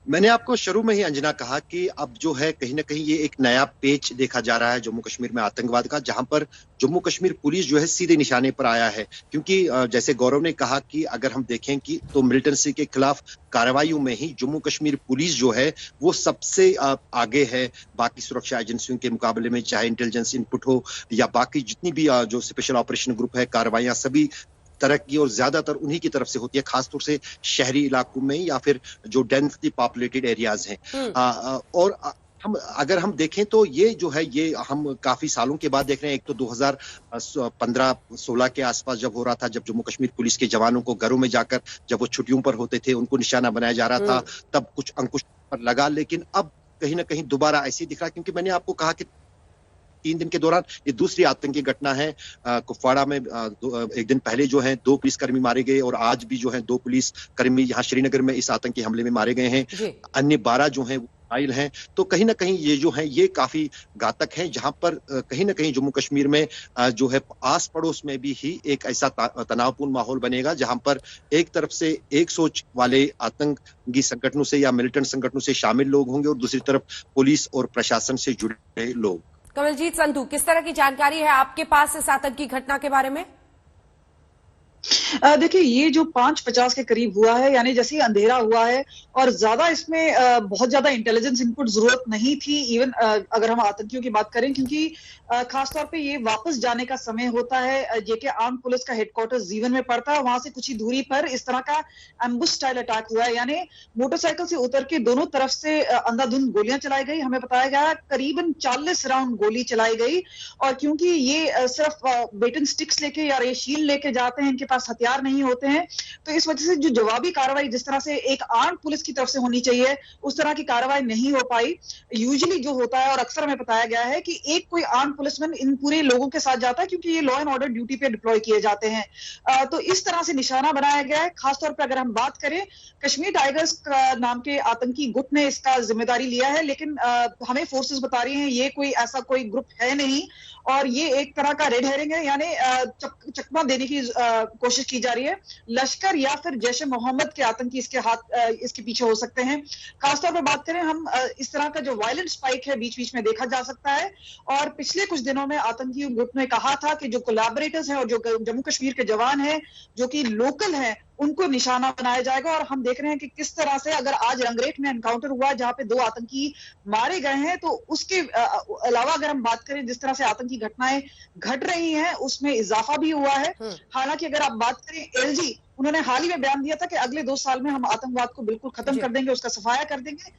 मैंने आपको शुरू में ही अंजना कहा कि अब जो है कहीं ना कहीं ये एक नया पेच देखा जा रहा है जम्मू कश्मीर में आतंकवाद का, जहां पर जम्मू कश्मीर पुलिस जो है सीधे निशाने पर आया है। क्योंकि जैसे गौरव ने कहा कि अगर हम देखें कि तो मिलिटेंसी के खिलाफ कार्रवाइयों में ही जम्मू कश्मीर पुलिस जो है वो सबसे आगे है बाकी सुरक्षा एजेंसियों के मुकाबले में, चाहे इंटेलिजेंस इनपुट हो या बाकी जितनी भी जो स्पेशल ऑपरेशन ग्रुप है, कार्रवाइयां सभी तरह की और ज्यादातर उन्हीं की तरफ से होती है, खासतौर से शहरी इलाकों में या फिर जो डेंसली पॉपुलेटेड एरियाज हैं। और अगर हम देखें तो ये जो है ये हम काफी सालों के बाद देख रहे हैं। एक तो 2015-16 के आसपास जब हो रहा था, जब जम्मू कश्मीर पुलिस के जवानों को घरों में जाकर जब वो छुट्टियों पर होते थे उनको निशाना बनाया जा रहा था, तब कुछ अंकुश पर लगा। लेकिन अब कहीं ना कहीं दोबारा ऐसे ही दिख रहा है, क्योंकि मैंने आपको कहा कि 3 दिन के दौरान ये दूसरी आतंकी घटना है। कुपवाड़ा में एक दिन पहले जो है 2 पुलिसकर्मी मारे गए और आज भी जो है 2 पुलिसकर्मी यहाँ श्रीनगर में इस आतंकी हमले में मारे गए हैं। अन्य 12 जो हैं घायल हैं। तो कहीं ना कहीं ये जो है ये काफी घातक है, जहां पर कहीं ना कहीं जम्मू कश्मीर में जो है आस पड़ोस में भी ही एक ऐसा तनावपूर्ण माहौल बनेगा, जहां पर एक तरफ से एक सोच वाले आतंकी संगठनों से या मिलिटेंट संगठनों से शामिल लोग होंगे और दूसरी तरफ पुलिस और प्रशासन से जुड़े लोग। कमलजीत संधू, किस तरह की जानकारी है आपके पास इस आतंकी घटना के बारे में? देखिए, ये जो 5:50 के करीब हुआ है, यानी जैसे ही अंधेरा हुआ है और ज्यादा इसमें बहुत ज्यादा इंटेलिजेंस इनपुट जरूरत नहीं थी, इवन अगर हम आतंकियों की बात करें, क्योंकि खासतौर पे ये वापस जाने का समय होता है। जेके आर्म पुलिस का हेडक्वार्टर्स जीवन में पड़ता है, वहां से कुछ ही दूरी पर इस तरह का एम्बुश स्टाइल अटैक हुआ है, यानी मोटरसाइकिल से उतर के दोनों तरफ से अंधाधुंध गोलियां चलाई गई। हमें बताया गया करीबन 40 राउंड गोली चलाई गई, और क्योंकि ये सिर्फ बेटन स्टिक्स लेके या शील्ड लेके जाते हैं, इनके पास हथियार नहीं होते हैं, तो इस वजह से जो जवाबी कार्रवाई जिस तरह से एक आर्म पुलिस की तरफ से होनी चाहिए उस तरह की कार्रवाई नहीं हो पाई। यूजुअली जो होता है और अक्सर हमें बताया गया है कि एक कोई आर्म पुलिसमैन इन पूरे लोगों के साथ जाता है, क्योंकि ये लॉ एंड ऑर्डर ड्यूटी पे डिप्लॉय किए जाते हैं। तो इस तरह से निशाना बनाया गया है। खासतौर पर अगर हम बात करें, कश्मीर टाइगर्स नाम के आतंकी गुट ने इसका जिम्मेदारी लिया है, लेकिन हमें फोर्सेस बता रही हैं ये कोई ऐसा कोई ग्रुप है नहीं, और ये एक तरह का रेड हेरिंग है, यानी चकमा देने की कोशिश की जा रही है। लश्कर या फिर जैश ए मोहम्मद के आतंकी इसके पीछे हो सकते हैं। खासतौर पर बात करें हम, इस तरह का जो वायलेंट स्पाइक है बीच बीच में देखा जा सकता है, और पिछले कुछ दिनों में आतंकी ग्रुप ने कहा था कि जो कोलैबोरेटर्स हैं और जो जम्मू कश्मीर के जवान हैं जो कि लोकल हैं उनको निशाना बनाया जाएगा। और हम देख रहे हैं कि किस तरह से अगर आज रंगरेट में एनकाउंटर हुआ जहां पे 2 आतंकी मारे गए हैं, तो उसके अलावा अगर हम बात करें जिस तरह से आतंकी घटनाएं घट रही हैं उसमें इजाफा भी हुआ है। हालांकि अगर आप बात करें एलजी, उन्होंने हाल ही में बयान दिया था कि अगले 2 साल में हम आतंकवाद को बिल्कुल खत्म कर देंगे, उसका सफाया कर देंगे,